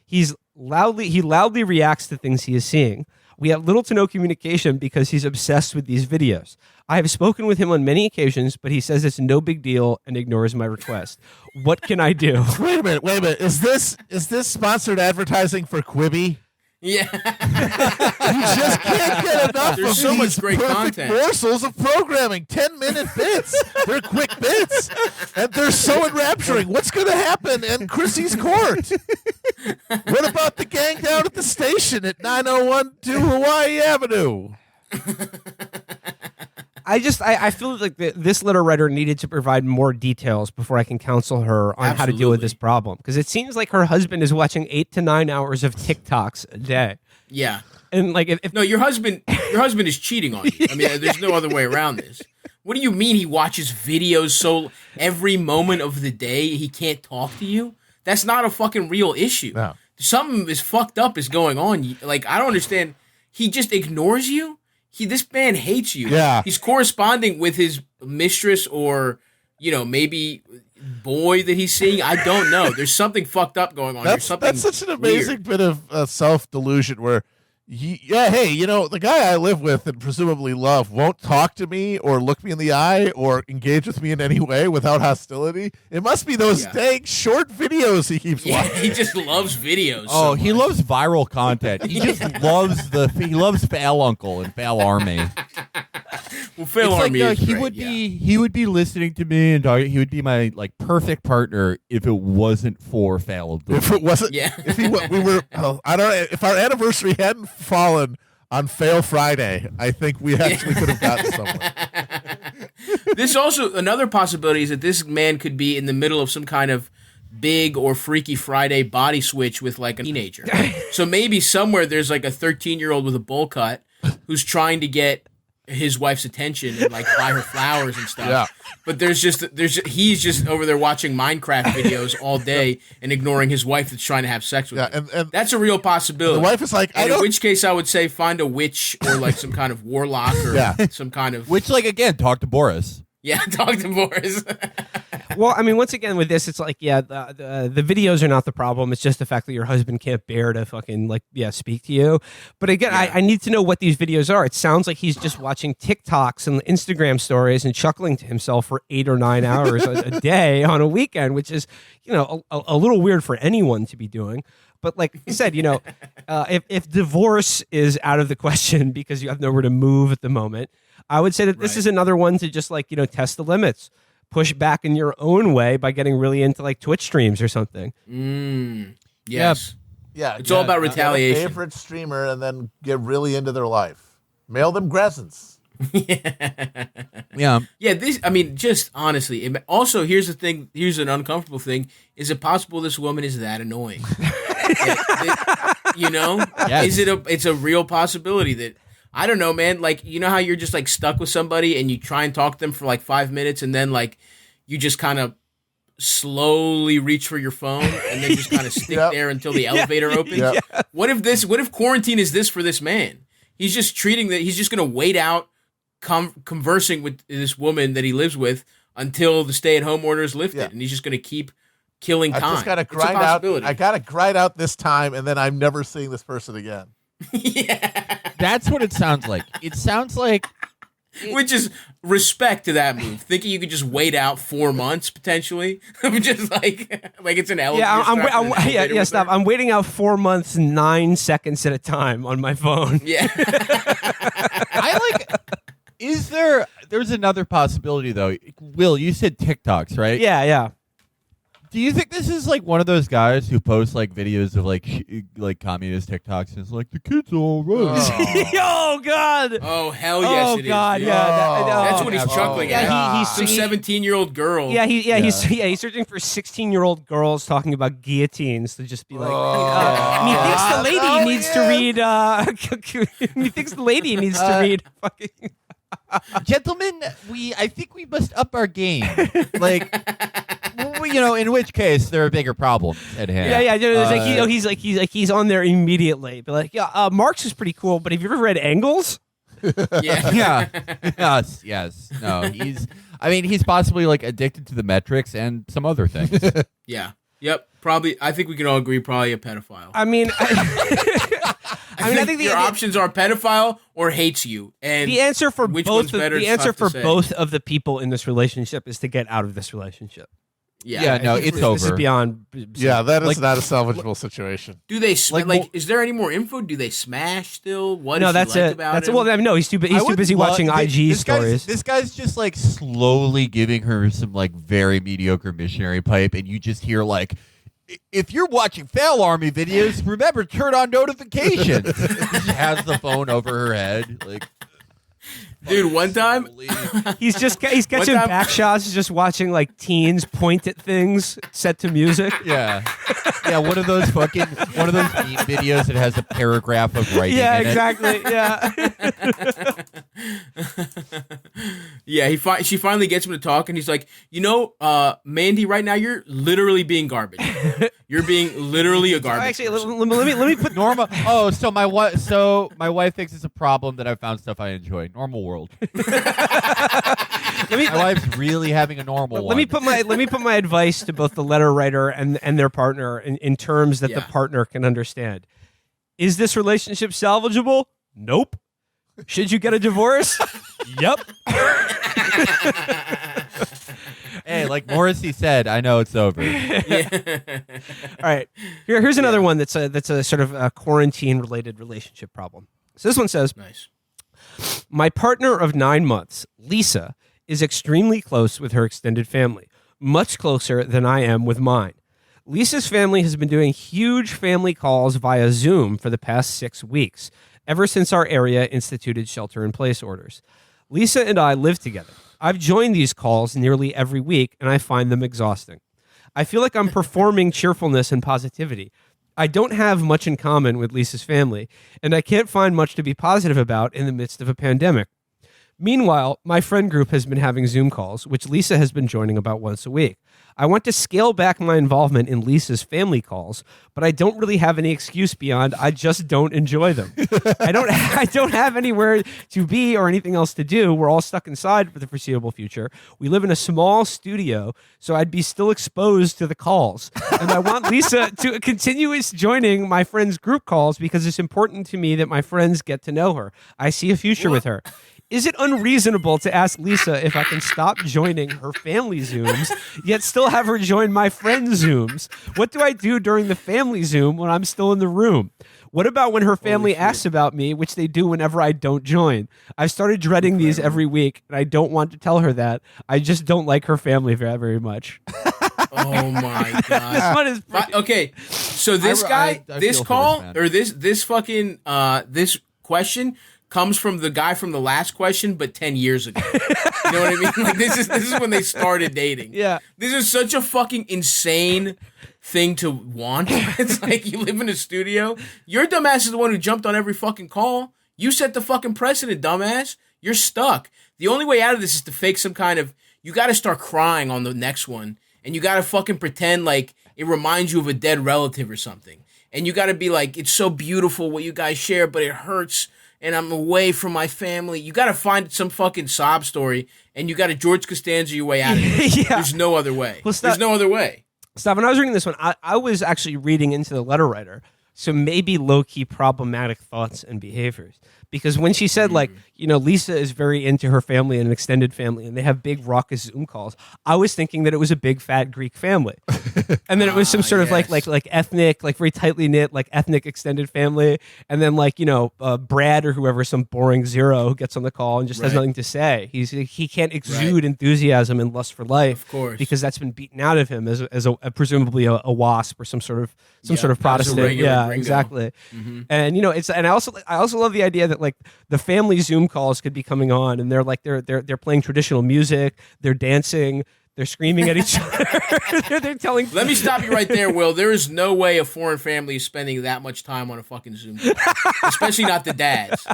He loudly reacts to things he is seeing. We have little to no communication because he's obsessed with these videos. I have spoken with him on many occasions, but he says it's no big deal and ignores my request. What can I do? Wait a minute. Is this sponsored advertising for Quibi? Yeah. You just can't get enough There's of so these much great perfect content. morsels of programming. 10-minute bits. They're quick bits, and they're so enrapturing. What's going to happen in Chrissy's court? What about the gang down at the station at 9012 Hawaii Avenue? I feel like this letter writer needed to provide more details before I can counsel her on how to deal with this problem. Because it seems like her husband is watching 8 to 9 hours of TikToks a day. Yeah. And like, if No, your husband is cheating on you. I mean, there's no other way around this. What do you mean he watches videos so every moment of the day he can't talk to you? That's not a fucking real issue. No. Something is fucked up is going on. Like, I don't understand. He just ignores you? This man hates you. Yeah. He's corresponding with his mistress or, maybe boy that he's seeing. I don't know. There's something fucked up going on. That's such an amazing bit of self-delusion where, the guy I live with and presumably love won't talk to me or look me in the eye or engage with me in any way without hostility. It must be those dang short videos he keeps watching. He just loves videos. Oh, so he much. loves viral content. He just loves Fail Uncle and Fail Army. Well, Phil It's Army like, is he great, would be listening to me and talking. He would be my perfect partner if it wasn't for Fail of the If it wasn't, Yeah. if we were, I don't know, if our anniversary hadn't fallen on Fail Friday, I think we actually could have gotten somewhere. This also, another possibility is that this man could be in the middle of some kind of big or Freaky Friday body switch with like a teenager. So maybe somewhere there's like a 13-year-old with a bowl cut who's trying to get his wife's attention and like buy her flowers and stuff. Yeah. But he's just over there watching Minecraft videos all day and ignoring his wife that's trying to have sex with him. And That's a real possibility. the wife is like, And in which case, I would say find a witch or like some kind of warlock or some kind of Which, again, talk to Boris. talk to Boris. well, I mean, once again with this, it's like, the videos are not the problem. It's just the fact that your husband can't bear to fucking speak to you. But again, I need to know what these videos are. It sounds like he's just watching TikToks and Instagram stories and chuckling to himself for 8 or 9 hours a day on a weekend, which is, a little weird for anyone to be doing. But like you said, if divorce is out of the question because you have nowhere to move at the moment, I would say that this is another one to just test the limits, push back in your own way by getting really into like Twitch streams or something. Yes. yeah, It's all about get a retaliation. favorite streamer and then get really into their life. Mail them presents. Yeah. Yeah, just honestly. Also, here's the thing. Here's an uncomfortable thing. Is it possible this woman is that annoying? Yes. It's a real possibility that, I don't know, man. Like, you know how you're just like stuck with somebody and you try and talk to them for like 5 minutes and then like you just kind of slowly reach for your phone and then just kind of stick there until the elevator opens. Yep. What if quarantine is this for this man? He's just he's just going to wait out conversing with this woman that he lives with until the stay-at-home order is lifted, and he's just going to keep killing time. I just got to It's a grind out. possibility. I got to grind out this time, and then I'm never seeing this person again. Yeah. That's what it sounds like. It sounds like Which is respect to that move. Thinking you could just wait out 4 months potentially. I'm just like it's an elevator. Stop. I'm waiting out 4 months, 9 seconds at a time on my phone. Yeah. Is there's another possibility though. Will, you said TikToks, right? Yeah. Do you think this is like one of those guys who posts like videos of like communist TikToks and it's like the kids are all right? Oh God. Oh hell yes Oh it is. God. Dude. Yeah. That's what he's chuckling at. Yeah, Some 17-year-old girl. He's searching for 16-year-old girls talking about guillotines to just be like, methinks the lady needs to read. Methinks the lady needs to read. Fucking. Gentlemen, I think we must up our game. Like, in which case there are bigger problems at hand. He's on there immediately. But like, Marx is pretty cool. But have you ever read Engels? Yeah. Yes. No, he's possibly like addicted to the metrics and some other things. Yeah. Yep. Probably. I think we can all agree. Probably a pedophile. I mean. I think your options are pedophile or hates you, and the answer for which both. one's better The is answer tough to for say. both of the people in this relationship is to get out of this relationship. Yeah. No, it's over. This is beyond. Yeah, that is like, not a salvageable situation. Do they Like, is there any more info? Do they smash still? What No, is that's she like it. about That's him? well. No, he's too busy watching IG stories. This guy's just like slowly giving her some like very mediocre missionary pipe, and you just hear like, if you're watching Fail Army videos, remember turn on notifications. She has the phone over her head, like. Dude, one time he's catching time- back shots, just watching like teens point at things set to music. Yeah. One of those meme videos that has a paragraph of writing Yeah, in exactly. yeah, she finally gets him to talk, and he's like, Mandy, right now you're literally being garbage. You're being literally a garbage. Actually, person. let me put Norma. Oh, so my wife thinks it's a problem that I found stuff I enjoy. Normal world. My wife's really having a normal one. Let me put my advice to both the letter writer and their partner in terms that the partner can understand. Is this relationship salvageable? Nope. Should you get a divorce? Yep. Hey, like Morrissey said, I know it's over. All right. Here's another one that's a sort of a quarantine related relationship problem. So this one says, Nice. My partner of 9 months, Lisa, is extremely close with her extended family, much closer than I am with mine. Lisa's family has been doing huge family calls via Zoom for the past 6 weeks, ever since our area instituted shelter-in-place orders. Lisa and I live together. I've joined these calls nearly every week, and I find them exhausting. I feel like I'm performing cheerfulness and positivity. I don't have much in common with Lisa's family, and I can't find much to be positive about in the midst of a pandemic. Meanwhile, my friend group has been having Zoom calls, which Lisa has been joining about once a week. I want to scale back my involvement in Lisa's family calls, but I don't really have any excuse beyond I just don't enjoy them. I don't have anywhere to be or anything else to do. We're all stuck inside for the foreseeable future. We live in a small studio, so I'd be still exposed to the calls. And I want Lisa to continue joining my friends' group calls because it's important to me that my friends get to know her. I see a future with her. Is it unreasonable to ask Lisa if I can stop joining her family Zooms, yet still have her join my friends' Zooms? What do I do during the family Zoom when I'm still in the room? What about when her family asks about me, which they do whenever I don't join? I've started dreading these every week, and I don't want to tell her that. I just don't like her family very, very much. Oh my god! This one is okay. So this guy, I this feel for call, this man. or this fucking this question comes from the guy from the last question, but 10 years ago. You know what I mean? Like this is when they started dating. Yeah. This is such a fucking insane thing to want. It's like you live in a studio. Your dumbass is the one who jumped on every fucking call. You set the fucking precedent, dumbass. You're stuck. The only way out of this is to fake some kind of. You got to start crying on the next one, and you got to fucking pretend like it reminds you of a dead relative or something. And you got to be like, it's so beautiful what you guys share, but it hurts. And I'm away from my family. You got to find some fucking sob story, and you got to George Costanza your way out of it. Yeah. There's no other way. Well, There's no other way. Stop. When I was reading this one, I was actually reading into the letter writer So maybe low-key problematic thoughts and behaviors. Because when she said, like, Lisa is very into her family and an extended family, and they have big raucous Zoom calls, I was thinking that it was a big fat Greek family. And then it was some sort of like ethnic, like very tightly knit, like ethnic extended family. And then Brad or whoever, some boring zero who gets on the call and just has nothing to say. He can't exude enthusiasm and lust for life, of course, because that's been beaten out of him as presumably a WASP or some sort of Protestant. Yeah, gringo. Exactly. And I also love the idea that like the family Zoom calls could be coming on, and they're playing traditional music, they're dancing, they're screaming at each other. They're telling. Let me stop you right there, Will. There is no way a foreign family is spending that much time on a fucking Zoom call, especially not the dads.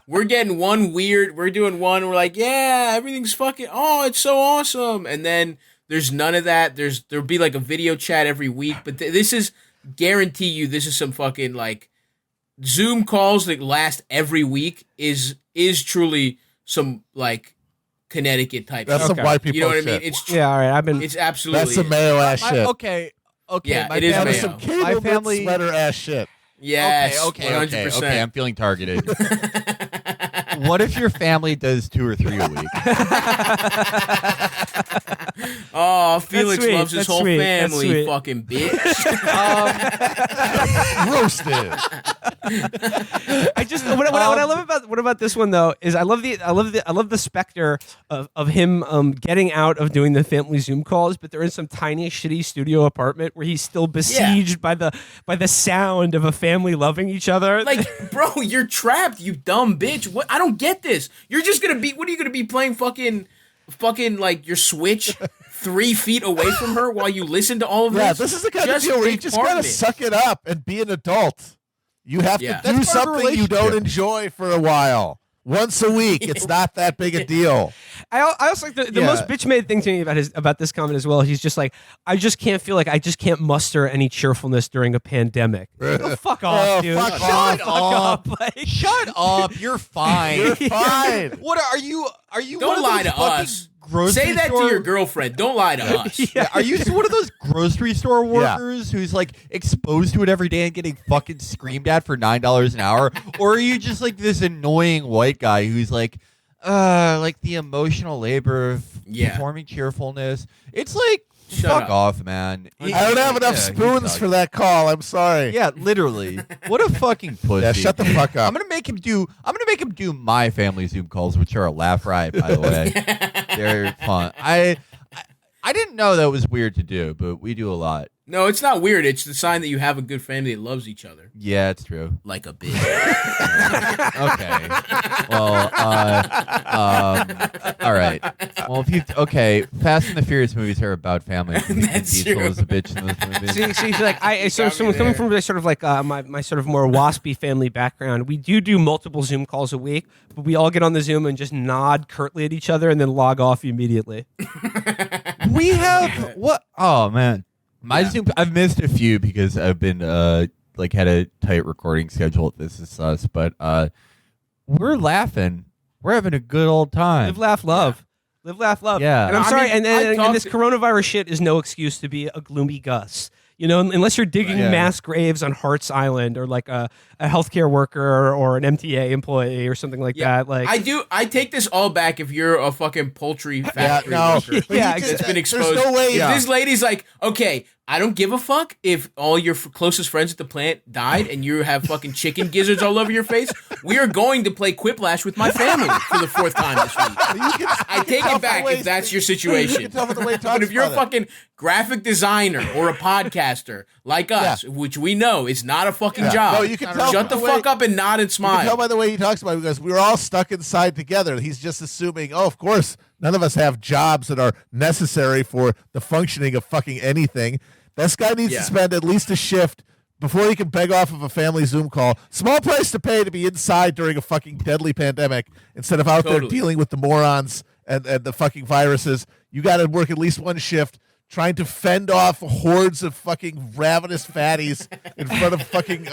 We're getting one weird. We're doing one. We're like, yeah, everything's fucking. Oh, it's so awesome. And then there's none of that. There'll be like a video chat every week, but this is guarantee you this is some fucking like Zoom calls that last every week is truly some like Connecticut type. That's shit. some white people. You know what shit. I mean? It's Yeah, all right. It's absolutely That's some mayo ass shit. Okay. Yeah, my it is family- mayo. Some cable My knit family- sweater ass shit. Yes. Okay. 100%. I'm feeling targeted. What if your family does 2 or 3 a week? Oh, Felix sweet. loves his That's whole sweet. That's family, sweet. fucking bitch. Roasted. I just what I love about this one though is I love the specter of him getting out of doing the family Zoom calls, but they're in some tiny shitty studio apartment where he's still besieged by the sound of a family loving each other. Like, bro, you're trapped, you dumb bitch. What? I don't get this. You're just gonna be. What are you gonna be playing? Fucking like your Switch 3 feet away from her while you listen to all of this? Yeah, this is the kind of deal where you just gotta suck it up and be an adult. You have to do That's part of a something you don't relationship. enjoy for a while. Once a week, it's not that big a deal. I also like the most bitch made thing to me about this comment as well. He's just like, I just can't muster any cheerfulness during a pandemic. Oh, fuck off, dude. Fuck Shut off. up. Like, Shut up! You're fine. You're fine. What are you? Are you? Don't one of lie those to fucking us. grocery Say that store- to your girlfriend. Don't lie to us. Yeah, are you one of those grocery store workers who's like exposed to it every day and getting fucking screamed at for $9 an hour? Or are you just like this annoying white guy who's like the emotional labor of performing cheerfulness? It's like, fuck up. off, man. I don't have enough spoons for that call. I'm sorry. Yeah, literally. What a fucking pussy. Yeah, shut the fuck up. I'm gonna make him do my family Zoom calls, which are a laugh riot, by the way. They're fun. I didn't know that was weird to do, but we do a lot. No, it's not weird. It's the sign that you have a good family that loves each other. Yeah, it's true. Like a bitch. Okay. Well, all right. Well, Fast and the Furious movies are about family. That's Diesel true. is a bitch in those movies. See, like coming from the sort of like my sort of more waspy family background, we do multiple Zoom calls a week, but we all get on the Zoom and just nod curtly at each other and then log off immediately. We have what? Oh man, my Zoom. I've missed a few because I've been had a tight recording schedule. This is us, but we're laughing. We're having a good old time. Live, laugh, love. Live, laugh, love. Yeah. And I'm I sorry, mean, and this coronavirus shit is no excuse to be a gloomy Gus. You know, unless you're digging Yeah. mass graves on Hart's Island or like a healthcare worker or an MTA employee or something like that. Like I take this all back if you're a fucking poultry factory worker. Yeah, That's been There's exposed. no way. If this lady's like, okay, I don't give a fuck if all your closest friends at the plant died and you have fucking chicken gizzards all over your face. We are going to play Quiplash with my family for the 4th time this week. I take it back if that's your situation. You can tell by the way he But talks if you're a about it. fucking graphic designer or a podcaster like us, which we know is not a fucking job, No, you can tell shut by the the way- fuck up and nod and You can smile. tell by the way he talks about it because we were all stuck inside together. He's just assuming, oh, of course, none of us have jobs that are necessary for the functioning of fucking anything. This guy needs to spend at least a shift before he can beg off of a family Zoom call. Small price to pay to be inside during a fucking deadly pandemic instead of out there dealing with the morons and the fucking viruses. You got to work at least one shift trying to fend off hordes of fucking ravenous fatties in front of fucking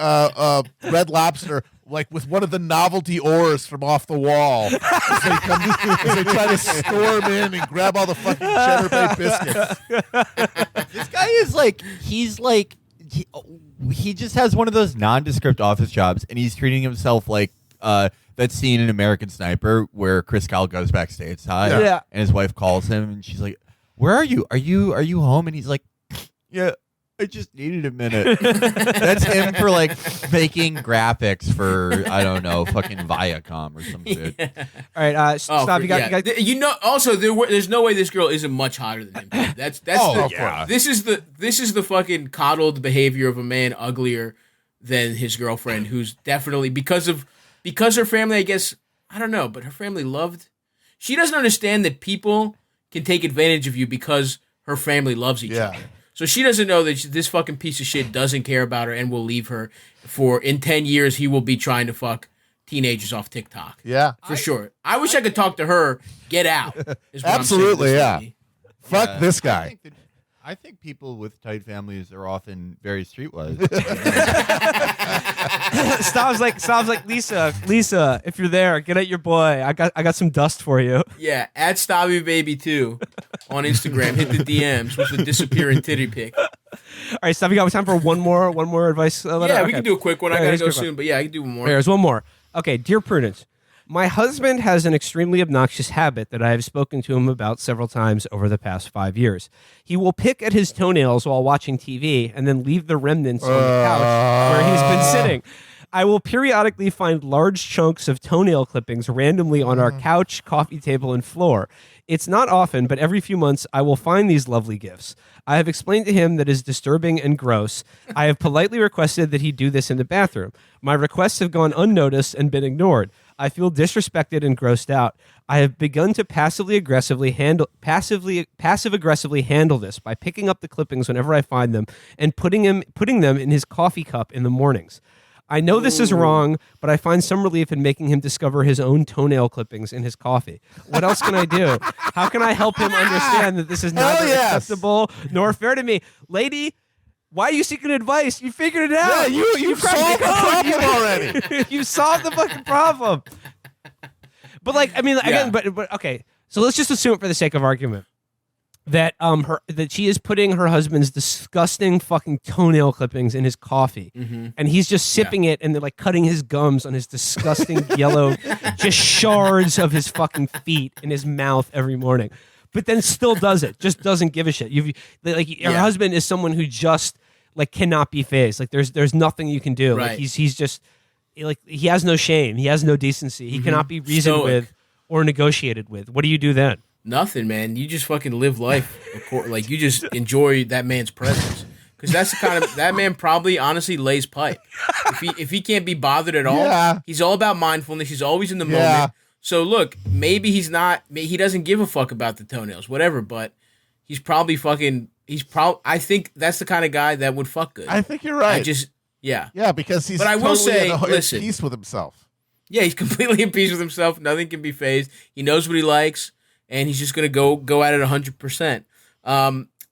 Red Lobster, like with one of the novelty oars from off the wall as they try to storm in and grab all the fucking Cheddar Bay biscuits. This guy is like, he just has one of those nondescript office jobs, and he's treating himself like that scene in American Sniper where Chris Kyle goes backstage side, Yeah. and his wife calls him, and she's like, "Where are you? Are you home?" And he's like, "Yeah, I just needed a minute." That's him for like making graphics for I don't know, fucking Viacom or some shit. All right, stop. You got. Also, there's no way this girl isn't much hotter than him. That's Oh, yeah. This is the fucking coddled behavior of a man uglier than his girlfriend, who's definitely because her family. I guess I don't know, but her family loved. She doesn't understand that people can take advantage of you because her family loves each other. So she doesn't know that this fucking piece of shit doesn't care about her and will leave her in 10 years. He will be trying to fuck teenagers off TikTok. Yeah. For sure. I wish I could talk to her. Get out. Is what Absolutely, I'm saying to this yeah. lady. Fuck this guy. I think people with tight families are often very streetwise. Stav's like Lisa, if you're there, get at your boy. I got some dust for you. Yeah, at Stabby Baby 2 on Instagram. Hit the DMs with the disappearing titty pic. All right, Stav, you got time for one more advice letter? Yeah, Okay. we can do a quick one. I Yeah, gotta here's a go quick one. soon, but yeah, I can do one more. There's one more. Okay, dear Prudence, my husband has an extremely obnoxious habit that I have spoken to him about several times over the past 5 years. He will pick at his toenails while watching TV and then leave the remnants on the couch where he's been sitting. I will periodically find large chunks of toenail clippings randomly on our couch, coffee table, and floor. It's not often, but every few months I will find these lovely gifts. I have explained to him that is disturbing and gross. I have politely requested that he do this in the bathroom. My requests have gone unnoticed and been ignored. I feel disrespected and grossed out. I have begun to passive aggressively handle this by picking up the clippings whenever I find them and putting them in his coffee cup in the mornings. I know this is wrong, but I find some relief in making him discover his own toenail clippings in his coffee. What else can I do? How can I help him understand that this is neither acceptable nor fair to me? Lady, why are you seeking advice? You figured it out. Yeah, you've solved the problem already. You solved the fucking problem. But like, I mean, again, but okay. So let's just assume, for the sake of argument, that that she is putting her husband's disgusting fucking toenail clippings in his coffee, and he's just sipping it, and they're like cutting his gums on his disgusting yellow, just shards of his fucking feet in his mouth every morning. But then still does it, just doesn't give a shit. Her husband is someone who just like cannot be phased. Like there's nothing you can do. Right. Like he's just like he has no shame, he has no decency, he cannot be reasoned with or negotiated with. What do you do then? Nothing, man. You just fucking live life. Like you just enjoy that man's presence. Because that's the kind of that man probably honestly lays pipe. If he can't be bothered at all, he's all about mindfulness. He's always in the moment. So look, maybe he doesn't give a fuck about the toenails, whatever. But he's probably fucking. I think that's the kind of guy that would fuck good. I think you're right. Yeah, because he's. But I will say, at listen, peace with himself. Yeah, he's completely in peace with himself. Nothing can be phased. He knows what he likes, and he's just gonna go at it 100%.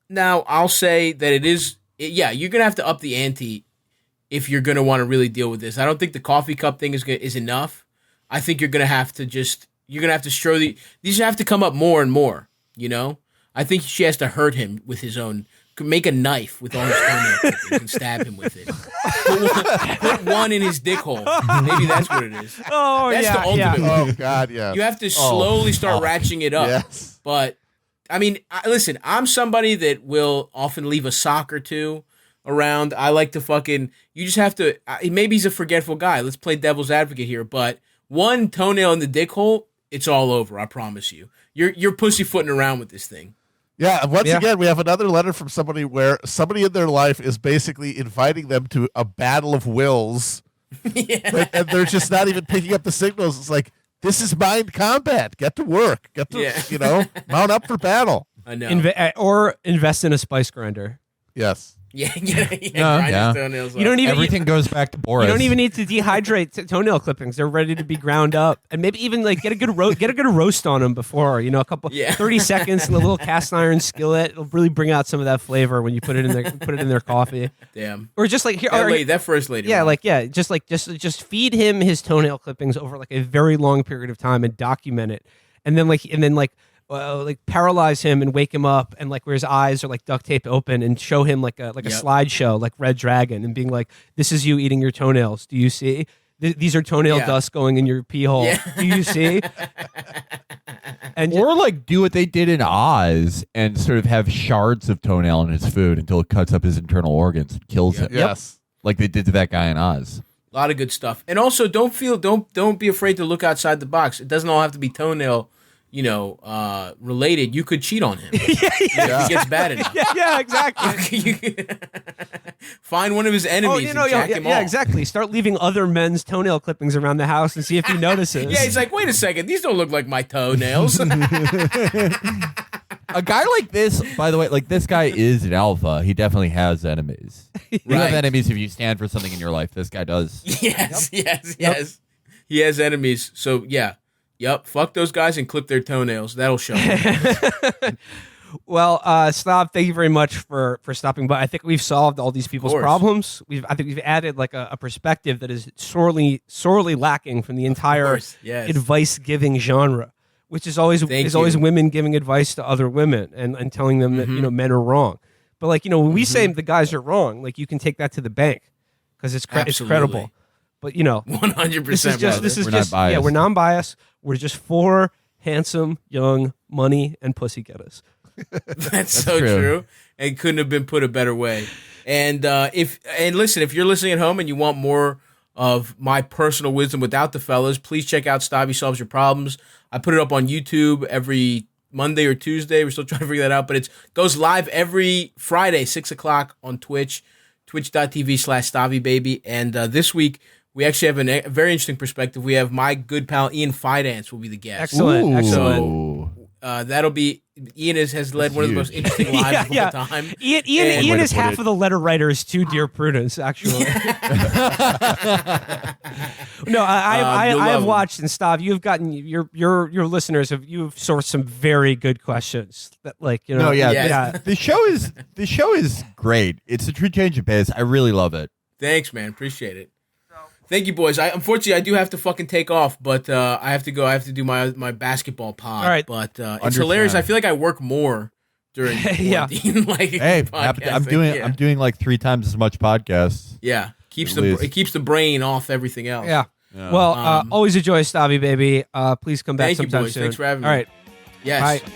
Now I'll say that it is. Yeah, you're gonna have to up the ante if you're gonna want to really deal with this. I don't think the coffee cup thing is enough. I think you're gonna have to show these have to come up more and more. You know, I think she has to hurt him with his own. Make a knife with all his toenail clippings and stab him with it. Put one in his dick hole. Maybe that's what it is. Oh, that's the ultimate. Oh God, yeah. You have to slowly start ratcheting it up. Yes. But I mean, listen, I'm somebody that will often leave a sock or two around. I like to fucking. You just have to. Maybe he's a forgetful guy. Let's play devil's advocate here. But one toenail in the dick hole, it's all over. I promise you. You're pussyfooting around with this thing. Yeah, once again, we have another letter from somebody where somebody in their life is basically inviting them to a battle of wills, and they're just not even picking up the signals. It's like, this is mind combat. Get to work. Get to, mount up for battle. I know. Or invest in a spice grinder. Yes. Yeah. Grind his toenails you don't even Everything goes back to Boris. You don't even need to dehydrate toenail clippings; they're ready to be ground up, and maybe even like get a good roast on them before. A couple 30 seconds in a little cast iron skillet. It'll really bring out some of that flavor when you put it in their coffee. Damn. Or just like here, that first lady. Yeah, just feed him his toenail clippings over like a very long period of time and document it, and then like paralyze him and wake him up, and like where his eyes are like duct tape open, and show him like a slideshow like Red Dragon, and being like, "This is you eating your toenails. Do you see? These are toenail dust going in your pee hole. Do you see?" And or like do what they did in Oz and sort of have shards of toenail in his food until it cuts up his internal organs and kills him. Yes. Like they did to that guy in Oz. A lot of good stuff. And also don't be afraid to look outside the box. It doesn't all have to be toenail, related. You could cheat on him. If he gets bad enough. yeah, exactly. Find one of his enemies and jack him off. Yeah, exactly. Start leaving other men's toenail clippings around the house and see if he notices. Yeah, he's like, wait a second, these don't look like my toenails. A guy like this, by the way, like this guy is an alpha. He definitely has enemies. You have enemies if you stand for something in your life. This guy does. Yes. He has enemies. So yeah. Yep. Fuck those guys and clip their toenails. That'll show them. Well, Stav, thank you very much for stopping by. I think we've solved all these people's problems. I think we've added like a perspective that is sorely lacking from the entire advice giving genre, which is always women giving advice to other women and telling them that men are wrong. But like when we say the guys are wrong, like you can take that to the bank because it's credible. But 100%. This is just we're non-biased. We're just 4 handsome, young, money and pussy getters. That's so true. And couldn't have been put a better way. And listen, if you're listening at home and you want more of my personal wisdom without the fellas, please check out Stabby Solves Your Problems. I put it up on YouTube every Monday or Tuesday. We're still trying to figure that out, but it goes live every Friday, 6 o'clock on Twitch, twitch.tv/StabbyBaby. And this week, we actually have a very interesting perspective. We have my good pal Ian Fidance will be the guest. Excellent. So, that'll be Ian has led one of the most interesting lives of all time. Ian is half of the letter writers to Dear Prudence, actually. No, I have watched, and Stav, you've gotten your listeners you've sourced some very good questions. That The show is great. It's a true change of pace. I really love it. Thanks, man. Appreciate it. Thank you, boys. Unfortunately, I do have to fucking take off, but I have to go. I have to do my basketball pod. All right. But it's hilarious. I feel like I work more during quarantine. I'm doing like 3 times as much podcasts. Yeah, it keeps the brain off everything else. Yeah. Well, always a joy, Stabby baby. Please come back sometime sometime boys. soon. Thanks for having me. All right. Yes. Bye.